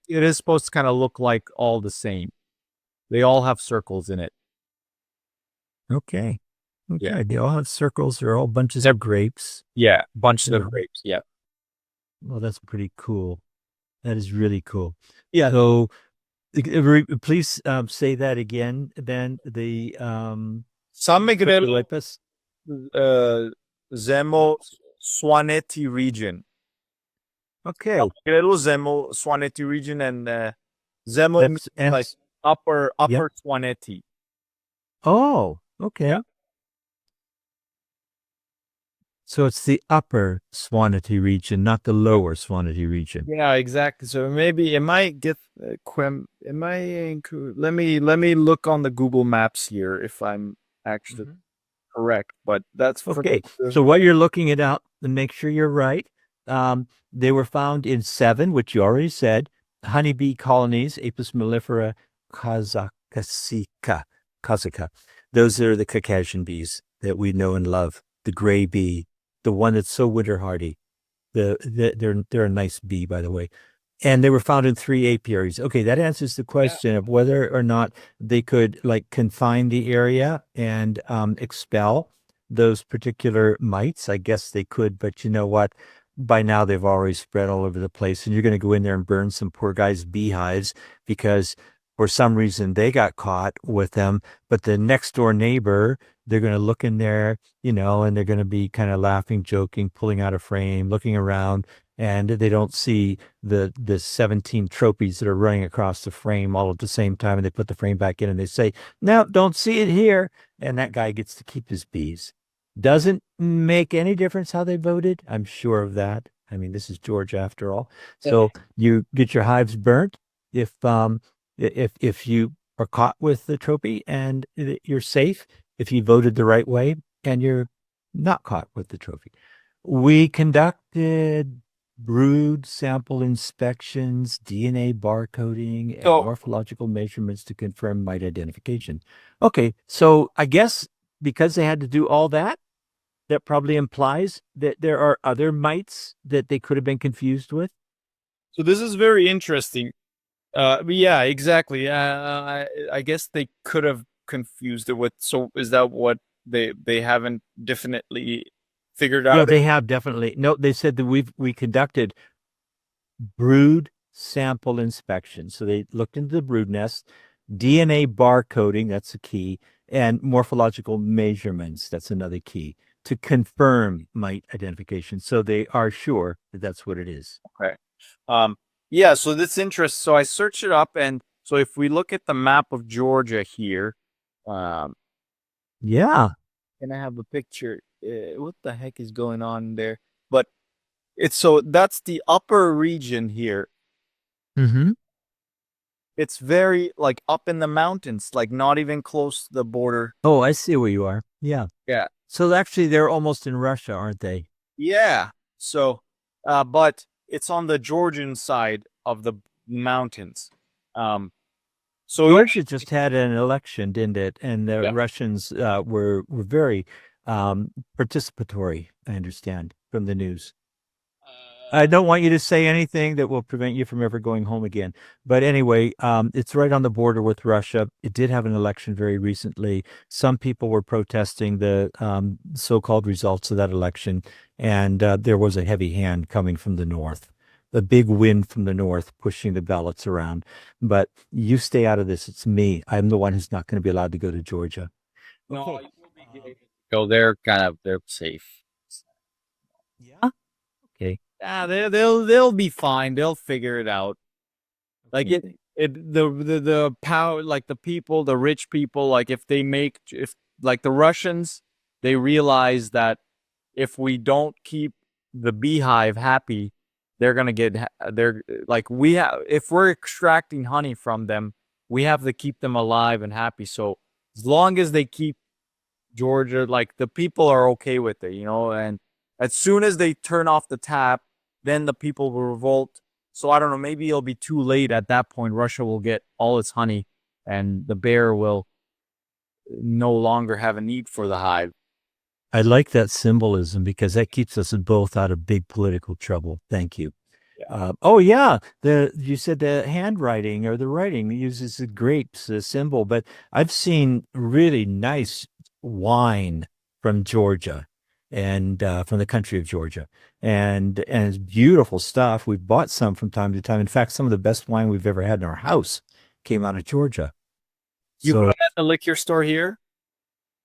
is supposed to kind of look like all the same. They all have circles in it. Okay. Yeah. They all have circles. They're all bunches of grapes. Yeah, bunches of grapes. Yeah. Well, that's pretty cool. That is really cool. Yeah. So, please say that again. Then the Tropilaelaps Zemo Swaneti region. Okay. Zemo Swaneti region, and Zemo means like upper Swaneti. Oh, okay. Yeah. So it's the upper Swaneti region, not the lower Swaneti region. Yeah, exactly. So maybe it might get let me look on the Google Maps here if I'm actually correct. But that's okay. So while you're looking it up, and make sure you're right. They were found in 7, which you already said, honeybee colonies, Apis mellifera kazakhsika. Those are the Caucasian bees that we know and love. The gray bee, the one that's so winter hardy. They're a nice bee, by the way. And they were found in 3 apiaries. Okay, that answers the question of whether or not they could confine the area and expel those particular mites. I guess they could, but you know what? By now they've already spread all over the place, and you're going to go in there and burn some poor guy's beehives because for some reason they got caught with them. But the next door neighbor, they're going to look in there, and they're going to be kind of laughing, joking, pulling out a frame, looking around, and they don't see the 17 trophies that are running across the frame all at the same time. And they put the frame back in and they say, no, don't see it here. And that guy gets to keep his bees. Doesn't make any difference how they voted. I'm sure of that. I mean, this is Georgia after all. So you get your hives burnt if you are caught with the trophy, and you're safe if you voted the right way and you're not caught with the trophy. We conducted brood sample inspections, DNA barcoding, and So morphological measurements to confirm mite identification. Okay, so I guess because they had to do all that, that probably implies that there are other mites that they could have been confused with. So this is very interesting. Yeah, exactly. I guess they could have confused it with. So is that what they haven't definitely figured No, out? they have definitely. No, they said that we conducted brood sample inspection. So they looked into the brood nest, DNA barcoding, that's a key, and morphological measurements, that's another key, to confirm mite identification. So they are sure that that's what it is. Okay. Yeah. So this interest. So I searched it up, and so if we look at the map of Georgia here, Yeah. and I have a picture. What the heck is going on there? But it's so that's the upper region here. Mm-hmm. It's very like up in the mountains, like not even close to the border. Oh, I see where you are. Yeah. Yeah. So actually, they're almost in Russia, aren't they? Yeah. So, but it's on the Georgian side of the mountains. So Georgia just had an election, didn't it? And the yeah. Russians were very participatory, I understand, from the news. I don't want you to say anything that will prevent you from ever going home again. But anyway, it's right on the border with Russia. It did have an election very recently. Some people were protesting the so-called results of that election, and there was a heavy hand coming from the north, a big wind from the north pushing the ballots around. But you stay out of this. It's me. I'm the one who's not going to be allowed to go to Georgia. No, Okay. you will be able to go. They're safe. Yeah. Okay. Yeah, they'll be fine. They'll figure it out. Like the power, like the people, the rich people, like if like the Russians, they realize that if we don't keep the beehive happy, they're gonna they're like we have if we're extracting honey from them, we have to keep them alive and happy. So as long as they keep Georgia, like the people are okay with it, and as soon as they turn off the tap, then the people will revolt. So I don't know, maybe it'll be too late at that point. Russia will get all its honey and the bear will no longer have a need for the hive. I like that symbolism because that keeps us both out of big political trouble. Thank you. Yeah. Oh yeah, you said the handwriting or the writing uses the grapes, the symbol, but I've seen really nice wine from Georgia and from the country of Georgia, and it's beautiful stuff. We've bought some from time to time. In fact, some of the best wine we've ever had in our house came out of Georgia. You So bought it at the liquor store here?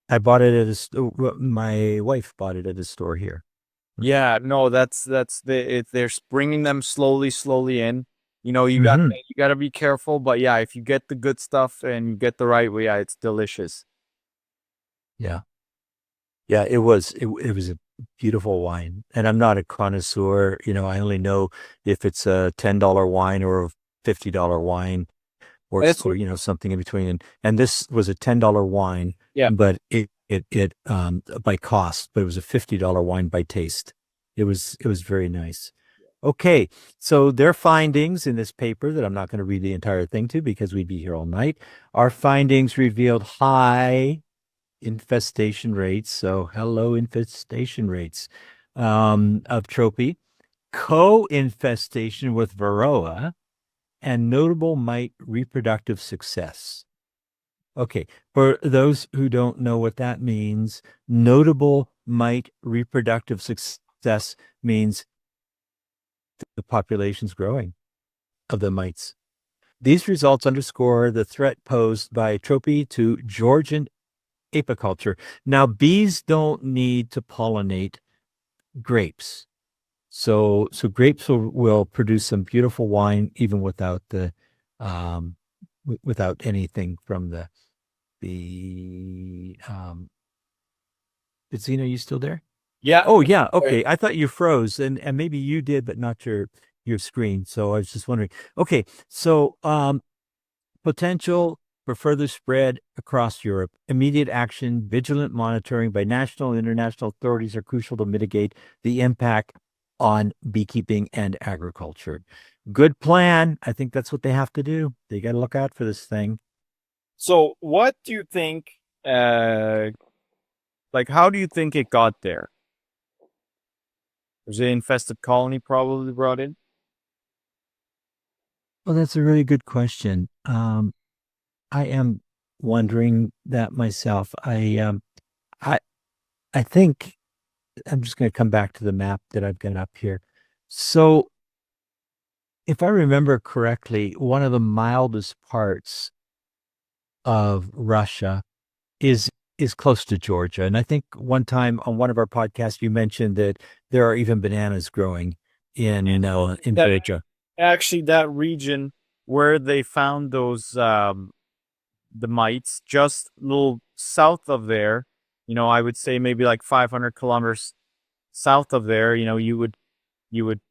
I bought it at my wife bought it at a store here. Yeah, no, they're bringing them slowly in. You Mhm. gotta be careful, but yeah, if you get the good stuff and you get the right way, yeah, it's delicious. Yeah. Yeah, it was a beautiful wine. And I'm not a connoisseur, I only know if it's a $10 wine or a $50 wine or It's something in between. And this was a $10 wine, yeah. but it by cost, but it was a $50 wine by taste. It was very nice. Okay, so their findings in this paper that I'm not going to read the entire thing to because we'd be here all night. Our findings revealed high infestation rates. So hello, infestation rates of trophy, co-infestation with Varroa, and notable mite reproductive success. Okay, for those who don't know what that means, notable mite reproductive success means the population's growing of the mites. These results underscore the threat posed by trophy to Georgian apiculture. Now, bees don't need to pollinate grapes. So grapes will produce some beautiful wine even without the without anything from the Zena, you still there? Yeah. Oh, yeah. Okay. I thought you froze, and maybe you did, but not your screen. So I was just wondering. Okay. So potential for further spread across Europe. Immediate action, vigilant monitoring by national and international authorities are crucial to mitigate the impact on beekeeping and agriculture. Good plan. I think that's what they have to do. They got to look out for this thing. So what do you think, like, how do you think it got there? Was it infested colony probably brought in? Well, that's a really good question. I am wondering that myself. I I think I'm just going to come back to the map that I've got up here. So, if I remember correctly, one of the mildest parts of Russia is close to Georgia. And I think one time on one of our podcasts you mentioned that there are even bananas growing in That Georgia. actually that region where they found those the mites, just a little south of there, I would say maybe like 500 kilometers south of there, you would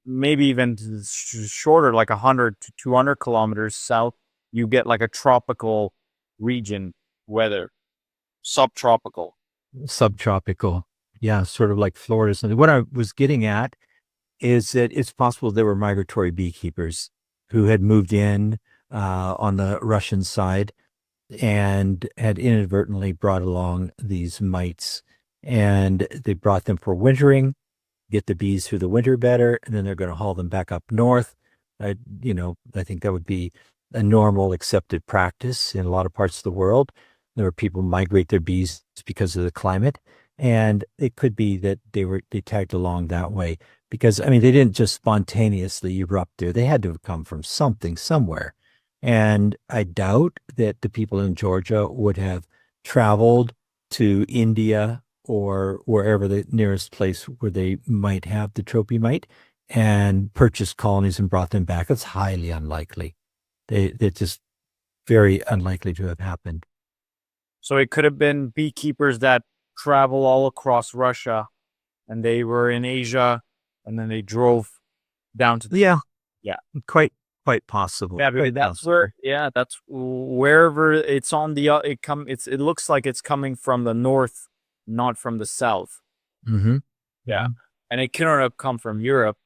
maybe even shorter, like 100 to 200 kilometers south, you get like a tropical region weather, subtropical. Subtropical. Yeah, sort of like Florida. Something. What I was getting at is that it's possible there were migratory beekeepers who had moved in on the Russian side and had inadvertently brought along these mites, and they brought them for wintering, get the bees through the winter better, and then they're going to haul them back up north. I think that would be a normal accepted practice in a lot of parts of the world. There are people migrate their bees because of the climate, and it could be that they tagged along that way because I mean they didn't just spontaneously erupt there. They had to have come from something somewhere. And I doubt that the people in Georgia would have traveled to India or wherever the nearest place where they might have the trophy mite and purchased colonies and brought them back. It's highly unlikely. They're just very unlikely to have happened. So it could have been beekeepers that travel all across Russia, and they were in Asia, and then they drove down to Yeah. Yeah. Quite possible. Yeah, Quite that's possible. where. Yeah, that's wherever it's on the. It looks like it's coming from the north, not from the south. Mm-hmm. Yeah, and it cannot have come from Europe.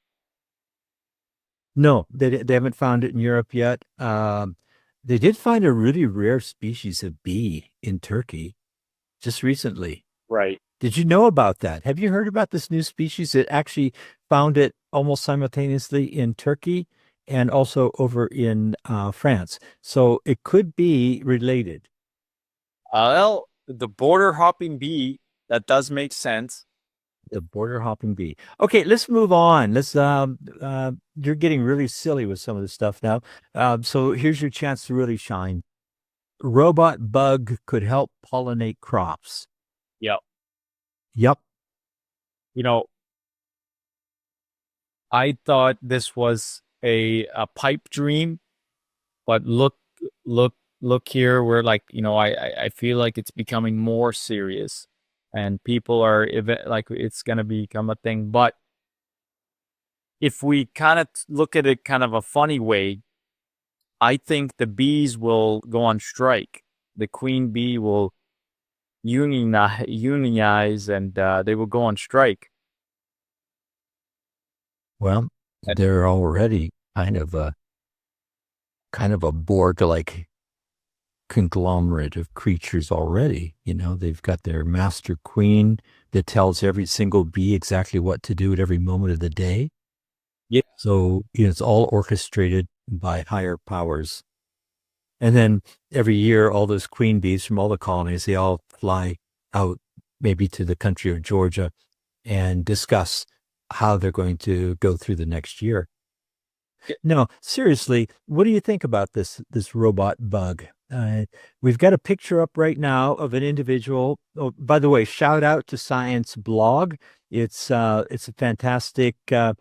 No, they haven't found it in Europe yet. They did find a really rare species of bee in Turkey just recently. Right. Did you know about that? Have you heard about this new species that actually found it almost simultaneously in Turkey and also over in France? So it could be related. Well, the border hopping bee, that does make sense. The border hopping bee. Okay, let's move on. Let's you're getting really silly with some of this stuff now. So here's your chance to really shine. Robot bug could help pollinate crops. Yep. Yep. I thought this was a pipe dream, but look here. We're like, I feel like it's becoming more serious, and people are like it's gonna become a thing. But if we kind of look at it kind of a funny way, I think the bees will go on strike. The queen bee will unionize, and they will go on strike. Well, they're already kind of a Borg-like conglomerate of creatures already. They've got their master queen that tells every single bee exactly what to do at every moment of the day. Yeah. So it's all orchestrated by higher powers. And then every year, all those queen bees from all the colonies, they all fly out maybe to the country of Georgia and discuss how they're going to go through the next year. No, seriously, what do you think about this robot bug? We've got a picture up right now of an individual. Oh, by the way, shout out to Science Blog. It's a fantastic. They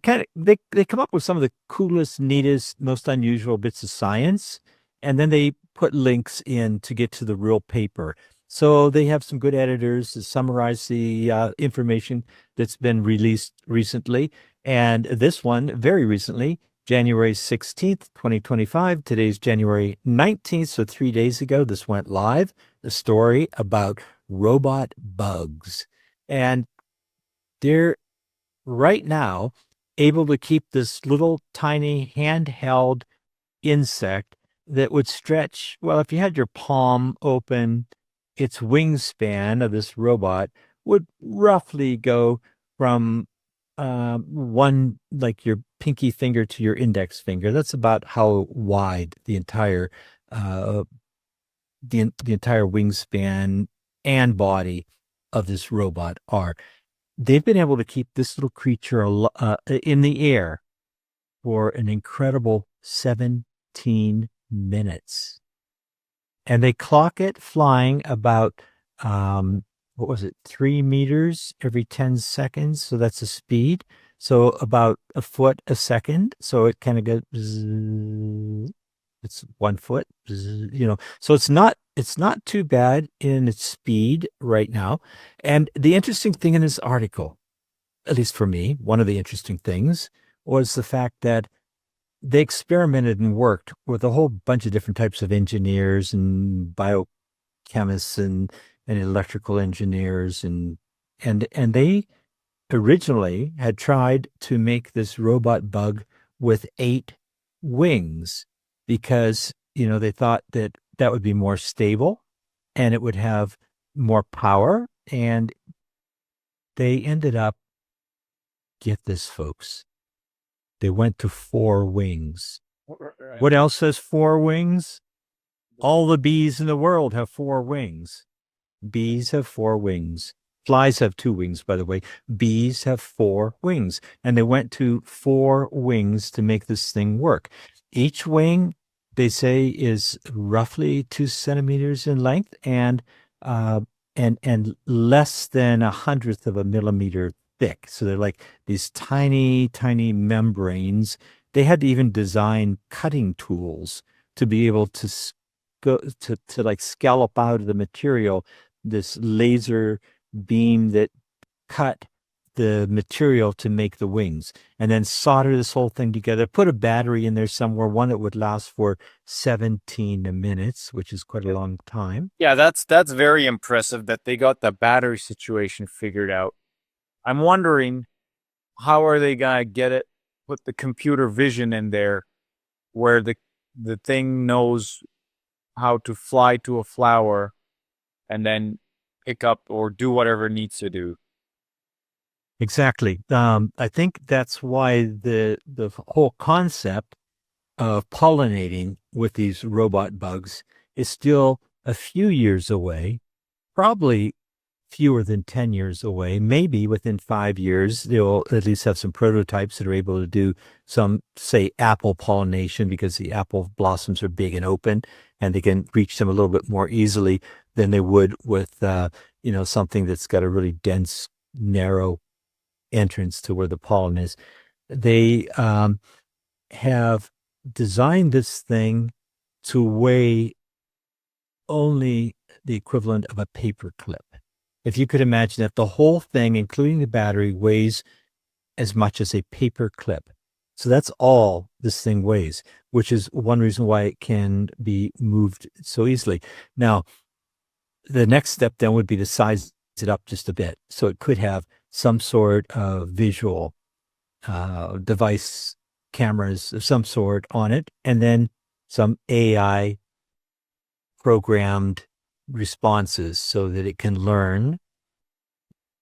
come up with some of the coolest, neatest, most unusual bits of science, and then they put links in to get to the real paper. So they have some good editors to summarize the information that's been released recently. And this one, very recently, January 16th, 2025. Today's January 19th, so 3 days ago, this went live. The story about robot bugs. And they're right now able to keep this little tiny handheld insect that would stretch, well, if you had your palm open, its wingspan of this robot would roughly go from one, like your pinky finger to your index finger. That's about how wide the entire the entire wingspan and body of this robot are. They've been able to keep this little creature in the air for an incredible 17 minutes. And they clock it flying about, 3 meters every 10 seconds. So that's the speed. So about a foot a second. So it kind of goes, it's 1 foot, so it's not too bad in its speed right now. And the interesting thing in this article, at least for me, one of the interesting things was the fact that they experimented and worked with a whole bunch of different types of engineers and biochemists and electrical engineers and they originally had tried to make this robot bug with 8 wings because they thought that would be more stable and it would have more power. And they ended up, get this, folks, they went to 4 wings. What else has 4 wings? All the bees in the world have 4 wings. Bees have 4 wings. Flies have 2 wings, by the way. Bees have 4 wings. And they went to 4 wings to make this thing work. Each wing, they say, is roughly 2 centimeters in length and less than 1/100th of a millimeter thick. So they're like these tiny, tiny membranes. They had to even design cutting tools to be able to go to like scallop out of the material this laser beam that cut the material to make the wings, and then solder this whole thing together, put a battery in there somewhere, one that would last for 17 minutes, which is quite a long time. Yeah, that's very impressive that they got the battery situation figured out. I'm wondering, how are they gonna get it, put the computer vision in there where the thing knows how to fly to a flower and then pick up or do whatever it needs to do. Exactly. I think that's why the whole concept of pollinating with these robot bugs is still a few years away, probably fewer than 10 years away. Maybe within 5 years, they'll at least have some prototypes that are able to do some, say, apple pollination, because the apple blossoms are big and open and they can reach them a little bit more easily than they would with, something that's got a really dense, narrow entrance to where the pollen is. They have designed this thing to weigh only the equivalent of a paper clip. If you could imagine that the whole thing, including the battery, weighs as much as a paper clip. So that's all this thing weighs, which is one reason why it can be moved so easily. Now, the next step then would be to size it up just a bit. So it could have some sort of visual device, cameras of some sort on it, and then some AI programmed responses so that it can learn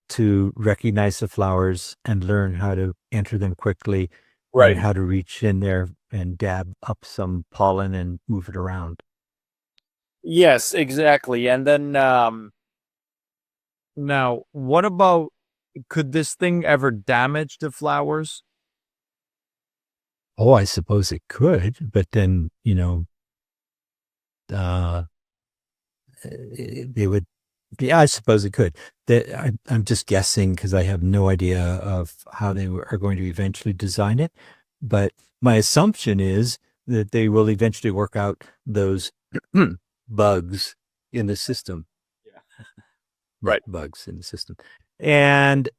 to recognize the flowers and learn how to enter them quickly, Right. and how to reach in there and dab up some pollen and move it around. Yes, exactly. And then now, what about, could this thing ever damage the flowers? Oh, I suppose it could, but then, they would, yeah, I suppose it could. I'm just guessing because I have no idea of how they are going to eventually design it. But my assumption is that they will eventually work out those bugs in the system. Yeah. Right. bugs in the system. And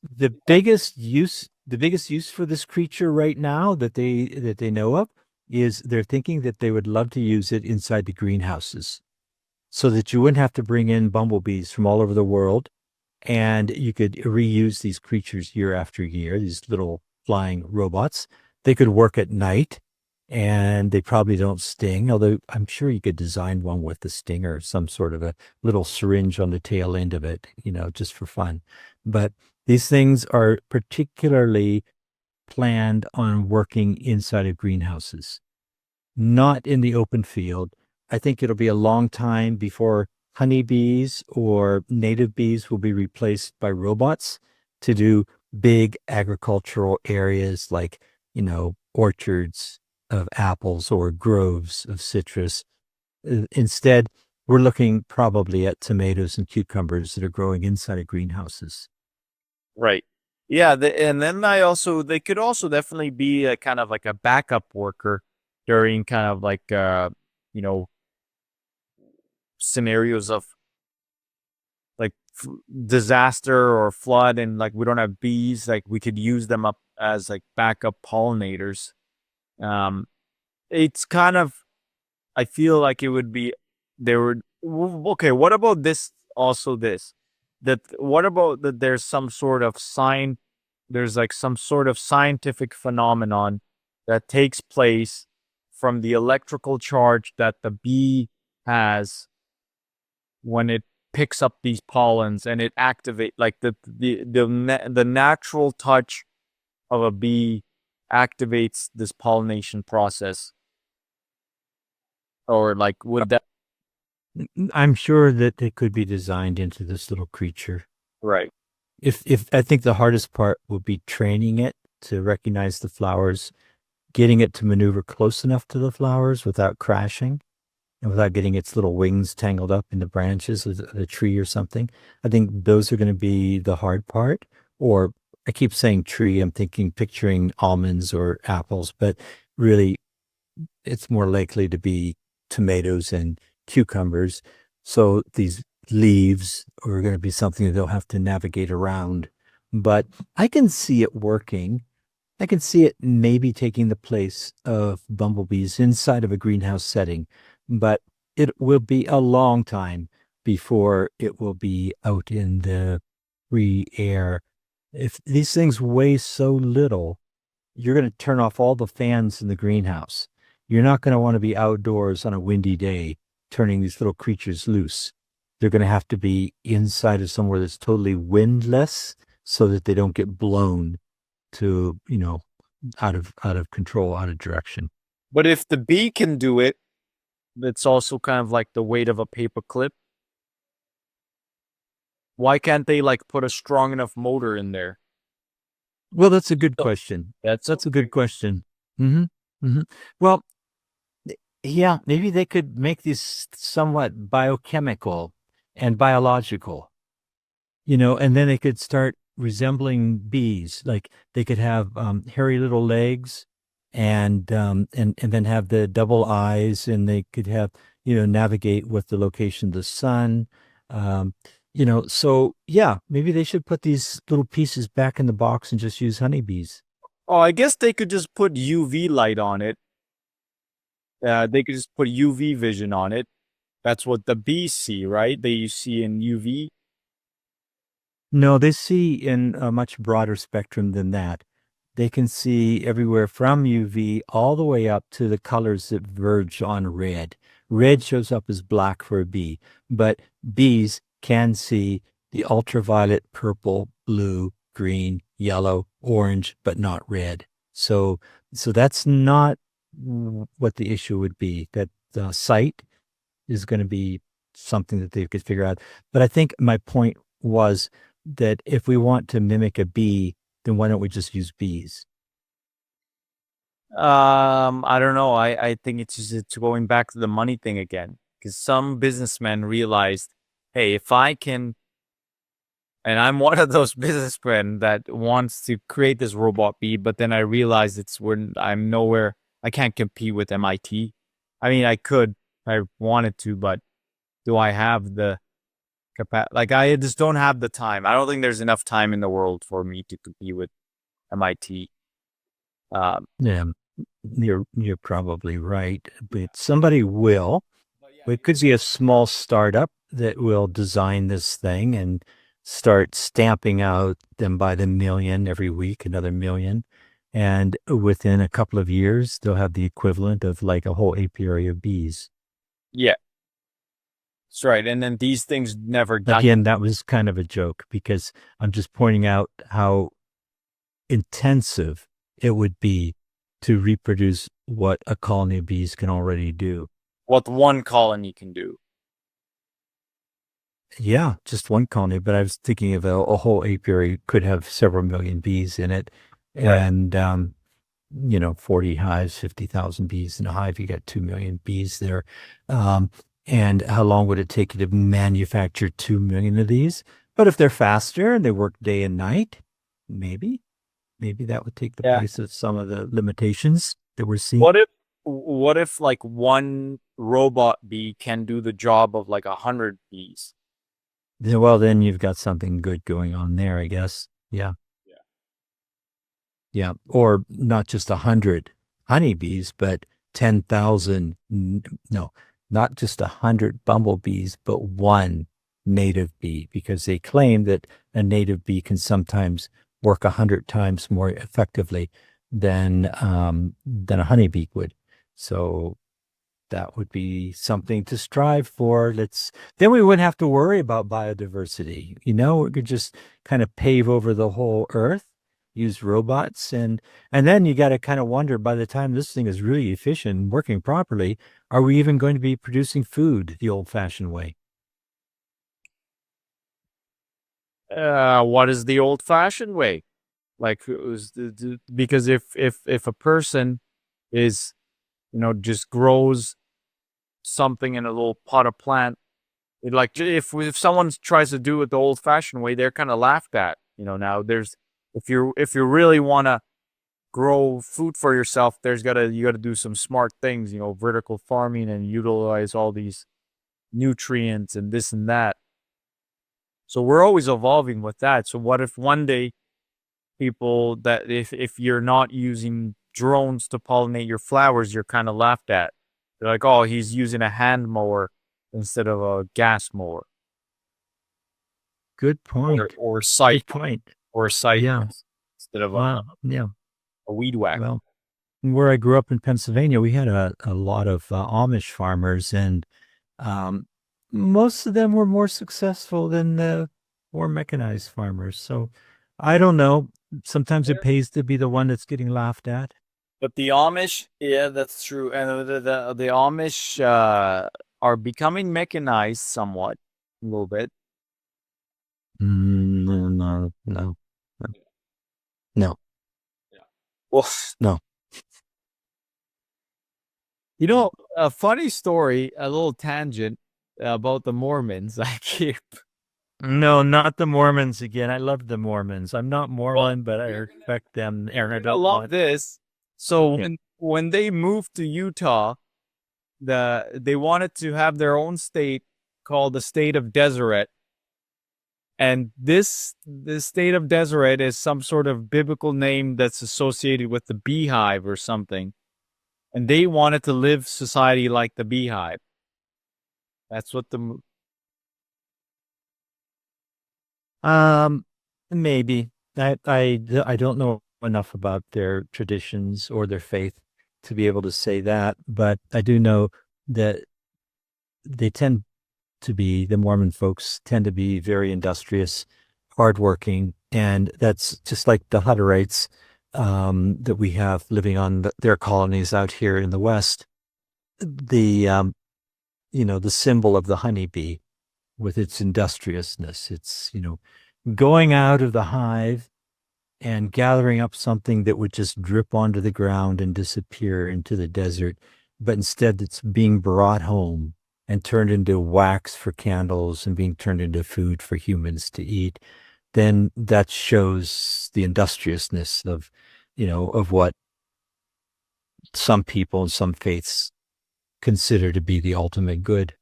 the biggest use for this creature right now that they know of is they're thinking that they would love to use it inside the greenhouses, so that you wouldn't have to bring in bumblebees from all over the world, and you could reuse these creatures year after year, these little flying robots. They could work at night, and they probably don't sting, although I'm sure you could design one with a stinger, some sort of a little syringe on the tail end of it, just for fun. But these things are particularly planned on working inside of greenhouses, not in the open field. I think it'll be a long time before honeybees or native bees will be replaced by robots to do big agricultural areas like, orchards of apples or groves of citrus. Instead, we're looking probably at tomatoes and cucumbers that are growing inside of greenhouses. Right. Yeah. And then they could also definitely be a kind of like a backup worker during kind of like, scenarios of like disaster or flood, and like we don't have bees, like we could use them up as like backup pollinators. It's kind of, I feel like it would be, okay, what about this? Also what about that there's some sort of there's like some sort of scientific phenomenon that takes place from the electrical charge that the bee has when it picks up these pollens, and it activate like the natural touch of a bee activates this pollination process. Or like would that I'm sure that it could be designed into this little creature. right. If I think the hardest part would be training it to recognize the flowers, getting it to maneuver close enough to the flowers without crashing and without getting its little wings tangled up in the branches of the tree or something. I think those are going to be the hard part. Or I keep saying tree, I'm picturing almonds or apples, but really it's more likely to be tomatoes and cucumbers. So these leaves are going to be something that they'll have to navigate around. But I can see it working. I can see it maybe taking the place of bumblebees inside of a greenhouse setting, but it will be a long time before it will be out in the free air. If these things weigh so little, you're going to turn off all the fans in the greenhouse. You're not going to want to be outdoors on a windy day turning these little creatures loose. They're going to have to be inside of somewhere that's totally windless so that they don't get blown to, out of control, out of direction. But if the bee can do it, it's also kind of like the weight of a paper clip. Why can't they like put a strong enough motor in there? Well, that's a good question. That's a good question. Well, yeah, maybe they could make these somewhat biochemical and biological, and then they could start resembling bees. Like they could have hairy little legs and then have the double eyes, and they could have, navigate with the location of the sun. So yeah, maybe they should put these little pieces back in the box and just use honeybees. Oh, I guess they could just put UV light on it. They could just put UV vision on it. That's what the bees see, right? They see in UV. No, they see in a much broader spectrum than that. They can see everywhere from UV all the way up to the colors that verge on red. Red shows up as black for a bee, but bees can see the ultraviolet, purple, blue, green, yellow, orange, but not red. So that's not what the issue would be. That the sight is going to be something that they could figure out. But I think my point was that if we want to mimic a bee, then why don't we just use bees? I don't know. I think it's going back to the money thing again, because some businessmen realized, hey, if I can, and I'm one of those businessmen that wants to create this robot bee, but then I realized I'm nowhere. I can't compete with MIT. I mean, I could, if I wanted to, but do I have the Like I just don't have the time. I don't think there's enough time in the world for me to compete with MIT. Yeah, you're probably right, but somebody will. It could be a small startup that will design this thing and start stamping out them by the million every week, another million. And within a couple of years, they'll have the equivalent of like a whole apiary of bees. Yeah, that's right. And then these things never die. Again, that was kind of a joke because I'm just pointing out how intensive it would be to reproduce what a colony of bees can already do. What one colony can do. Yeah, just one colony, but I was thinking of a whole apiary could have several million bees in it. Right. And, 40 hives, 50,000 bees in a hive, you got 2 million bees there. And how long would it take you to manufacture 2 million of these? But if they're faster and they work day and night, maybe that would take the place of some of the limitations that we're seeing. What if like one robot bee can do the job of like 100 bees? Well, then you've got something good going on there, I guess. Yeah. Yeah. Or not just 100 honeybees, but 10,000. No, not just 100 bumblebees, but one native bee, because they claim that a native bee can sometimes work 100 times more effectively than a honeybee would. So that would be something to strive for. Then we wouldn't have to worry about biodiversity. We could just kind of pave over the whole earth, use robots, and then you got to kind of wonder, by the time this thing is really efficient and working properly, are we even going to be producing food the old-fashioned way? What is the old-fashioned way? Like, because if a person is, just grows something in a little pot of plant, like if someone tries to do it the old-fashioned way, they're kind of laughed at. Now if you really want to grow food for yourself, you got to do some smart things, vertical farming, and utilize all these nutrients and this and that. So we're always evolving with that. So what if one day people that if you're not using drones to pollinate your flowers, you're kind of laughed at. They're like, oh, he's using a hand mower instead of a gas mower. Good point. Or scythe. Good point. Or a scythe instead of a weed whacker. Well, where I grew up in Pennsylvania, we had a lot of Amish farmers, and most of them were more successful than the more mechanized farmers. So I don't know. Sometimes it pays to be the one that's getting laughed at. But the Amish, yeah, that's true. And the Amish are becoming mechanized somewhat, a little bit. No. Yeah. Well, no. A funny story, a little tangent about the Mormons. No, not the Mormons again. I love the Mormons. I'm not Mormon, but I respect them. I love this. So when they moved to Utah, they wanted to have their own state called the state of Deseret. And the state of Deseret is some sort of biblical name that's associated with the beehive or something. And they wanted to live society like the beehive. That's what maybe. I don't know enough about their traditions or their faith to be able to say that, but I do know that the Mormon folks tend to be very industrious, hardworking, and that's just like the Hutterites that we have living on their colonies out here in the West. The symbol of the honeybee with its industriousness, it's, going out of the hive and gathering up something that would just drip onto the ground and disappear into the desert, but instead it's being brought home and turned into wax for candles and being turned into food for humans to eat. Then that shows the industriousness of what some people and some faiths consider to be the ultimate good.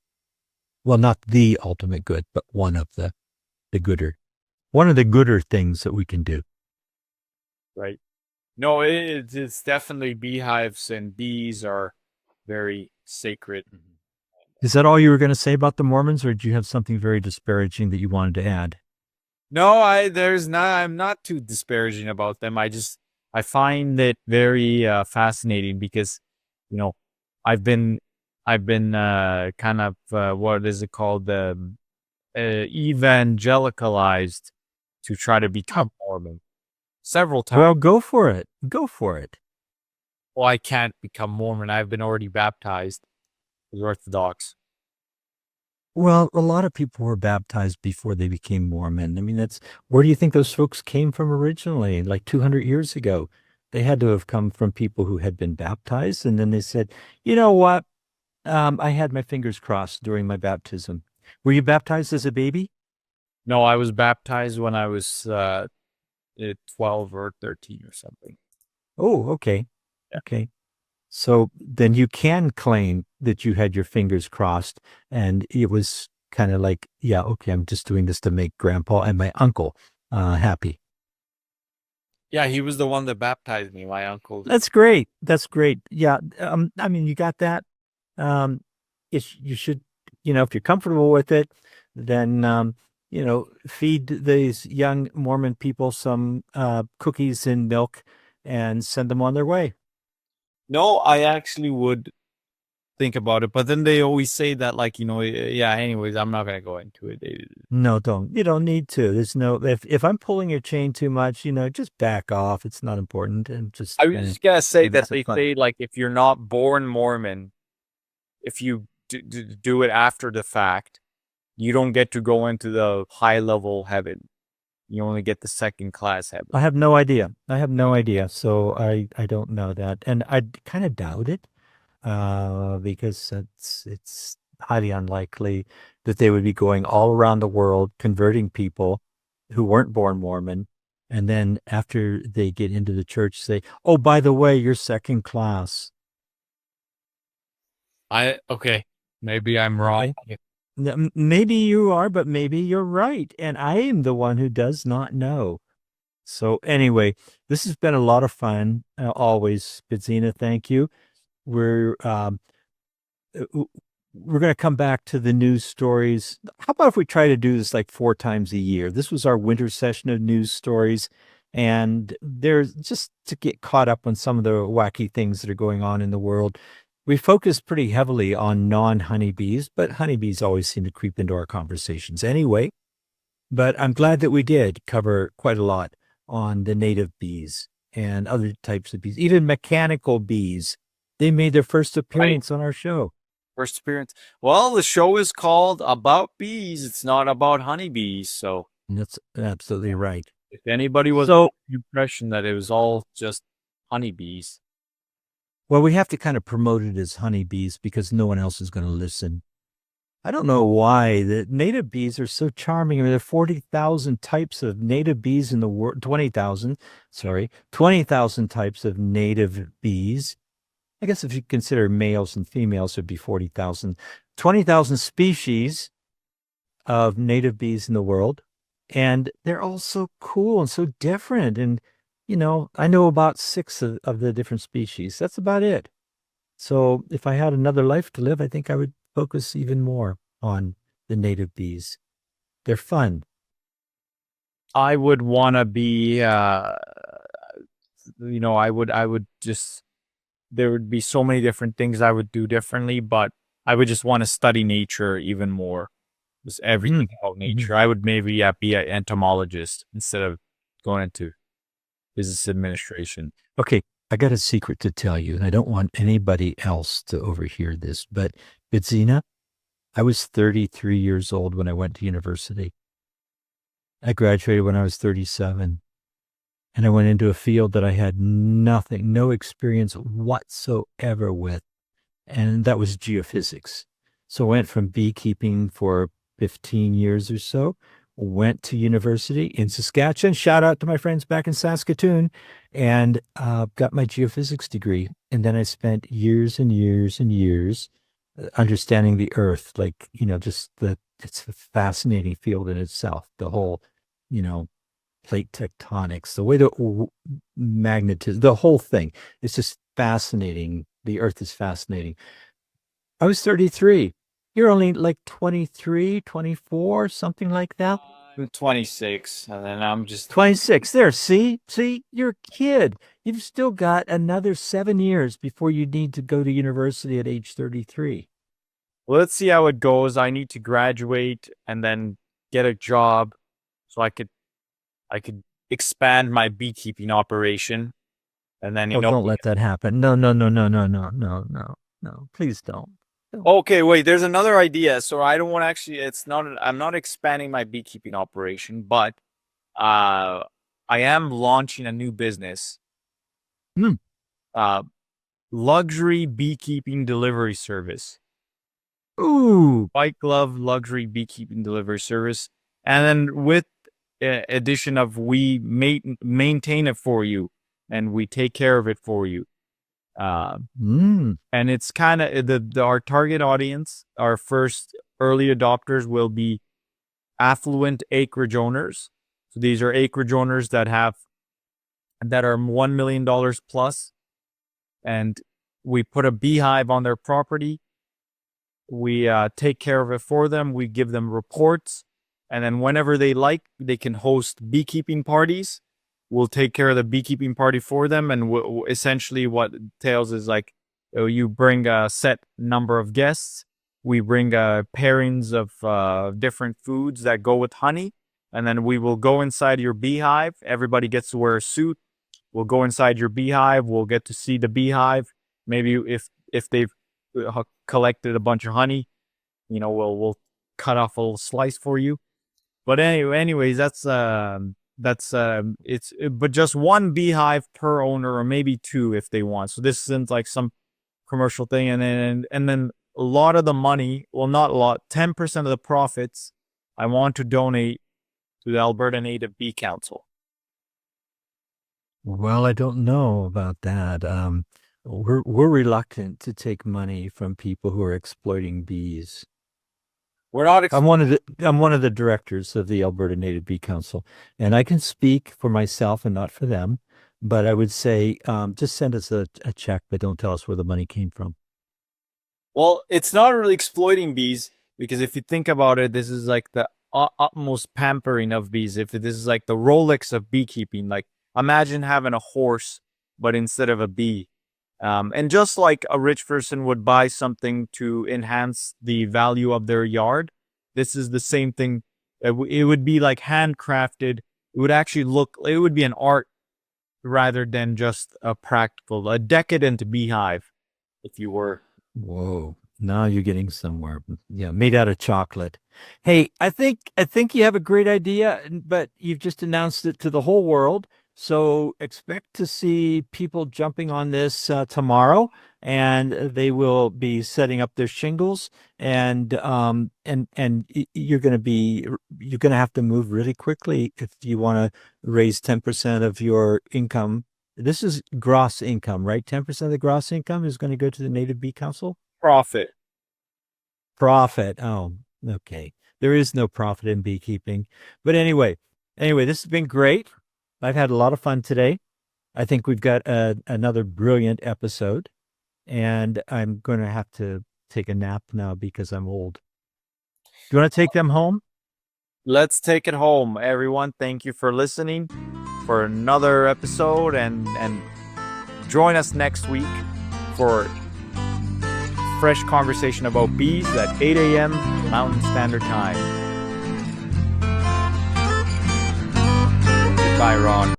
Well, not the ultimate good, but one of the gooder things that we can do. Right. No, it's definitely beehives and bees are very sacred. Is that all you were going to say about the Mormons, or did you have something very disparaging that you wanted to add? No, I'm not too disparaging about them. I find it very fascinating because, I've been kind of what is it called, evangelicalized to try to become Mormon several times. Well, go for it. Go for it. Well, I can't become Mormon. I've been already baptized as Orthodox. Well, a lot of people were baptized before they became Mormon. I mean, where do you think those folks came from originally? Like 200 years ago, they had to have come from people who had been baptized. And then they said, you know what? I had my fingers crossed during my baptism. Were you baptized as a baby? No, I was baptized when I was 12 or 13 or something. Oh, okay. Yeah. Okay. So then you can claim that you had your fingers crossed and it was kind of like, yeah, okay, I'm just doing this to make grandpa and my uncle happy. Yeah, he was the one that baptized me, my uncle. That's great. That's great. Yeah. I mean, you got that. You should, if you're comfortable with it, then, feed these young Mormon people some cookies and milk and send them on their way. No, I actually would think about it, but then they always say that, like, yeah, anyways, I'm not going to go into it. No, don't. You don't need to. There's no, if I'm pulling your chain too much, just back off. It's not important. And I was just going to say that they say, like, if you're not born Mormon, if you do it after the fact, you don't get to go into the high level heaven. You only get the second class heaven. I have no idea. So I don't know that. And I kind of doubt it because it's highly unlikely that they would be going all around the world converting people who weren't born Mormon. And then after they get into the church, say, oh, by the way, you're second class. Okay. Maybe I'm wrong. Maybe you are, but maybe you're right. And I am the one who does not know. So anyway, this has been a lot of fun. Always, Bidzina, thank you. We're going to come back to the news stories. How about if we try to do this like 4 times a year? This was our winter session of news stories. And there's just to get caught up on some of the wacky things that are going on in the world. We focus pretty heavily on non-honeybees, but honeybees always seem to creep into our conversations anyway. But I'm glad that we did cover quite a lot on the native bees and other types of bees, even mechanical bees. They made their first appearance on our show. First appearance. Well, the show is called About Bees. It's not about honeybees. So that's absolutely right. If anybody was under the impression that it was all just honeybees. Well, we have to kind of promote it as honeybees because no one else is going to listen. I don't know why the native bees are so charming. I mean, there are 40,000 types of native bees in the world, 20,000 types of native bees. I guess if you consider males and females, it'd be 40,000. 20,000 species of native bees in the world. And they're all so cool and so different. And I know about 6 of the different species. That's about it. So if I had another life to live, I think I would focus even more on the native bees. They're fun. I would want to be, I would just, there would be so many different things I would do differently, but I would just want to study nature even more. Just everything about nature. I would maybe be an entomologist instead of going into business administration. Okay, I got a secret to tell you, and I don't want anybody else to overhear this, but Bidzina, I was 33 years old when I went to university. I graduated when I was 37, and I went into a field that I had no experience whatsoever with, and that was geophysics. So I went from beekeeping for 15 years or so, went to university in Saskatchewan. Shout out to my friends back in Saskatoon, and got my geophysics degree. And then I spent years and years and years understanding the earth, like, just it's a fascinating field in itself. The whole, plate tectonics, the way magnetism, the whole thing. It's just fascinating. The earth is fascinating. I was 33. You're only like 23, 24, something like that. I'm 26, and then I'm just 26. There, see, you're a kid. You've still got another 7 years before you need to go to university at age 33. Well, let's see how it goes. I need to graduate and then get a job so I could expand my beekeeping operation. And then, don't let that happen. No. Please don't. Okay, wait, there's another idea. So I don't want to actually, I'm not expanding my beekeeping operation, but I am launching a new business. Luxury beekeeping delivery service. Ooh. White glove luxury beekeeping delivery service. And then with addition of we maintain it for you and we take care of it for you. And it's kind of our target audience, our first early adopters will be affluent acreage owners. So these are acreage owners that are $1 million plus, and we put a beehive on their property. We take care of it for them. We give them reports, and then whenever they like, they can host beekeeping parties. We'll take care of the beekeeping party for them, and essentially what it entails is like you bring a set number of guests. We bring pairings of different foods that go with honey, and then we will go inside your beehive. Everybody gets to wear a suit. We'll go inside your beehive. We'll get to see the beehive. Maybe if they've collected a bunch of honey, we'll cut off a little slice for you. But anyways, that's but just one beehive per owner, or maybe two if they want. So this isn't like some commercial thing. And then a lot of the money, well, not a lot, 10% of the profits, I want to donate to the Alberta Native Bee Council. Well, I don't know about that. We're reluctant to take money from people who are exploiting bees. We're not. I'm one of the directors of the Alberta Native Bee Council, and I can speak for myself and not for them. But I would say, just send us a check, but don't tell us where the money came from. Well, it's not really exploiting bees, because if you think about it, this is like the utmost pampering of bees. If this is like the Rolex of beekeeping, like imagine having a horse, but instead of a bee. And just like a rich person would buy something to enhance the value of their yard, this is the same thing. It would be like handcrafted. It would be an art rather than just a decadent beehive, if you were. Whoa, now you're getting somewhere. Yeah, made out of chocolate. Hey, I think you have a great idea, but you've just announced it to the whole world. So expect to see people jumping on this tomorrow, and they will be setting up their shingles, and you're going to have to move really quickly if you want to raise 10% of your income. This is gross income, right? 10% of the gross income is going to go to the Native Bee Council? Profit. Oh, okay. There is no profit in beekeeping. But anyway, this has been great. I've had a lot of fun today. I think we've got another brilliant episode, and I'm going to have to take a nap now because I'm old. Do you want to take them home? Let's take it home, everyone. Thank you for listening for another episode, and join us next week for fresh conversation about bees at 8 a.m. Mountain Standard Time. Goodbye, Ron.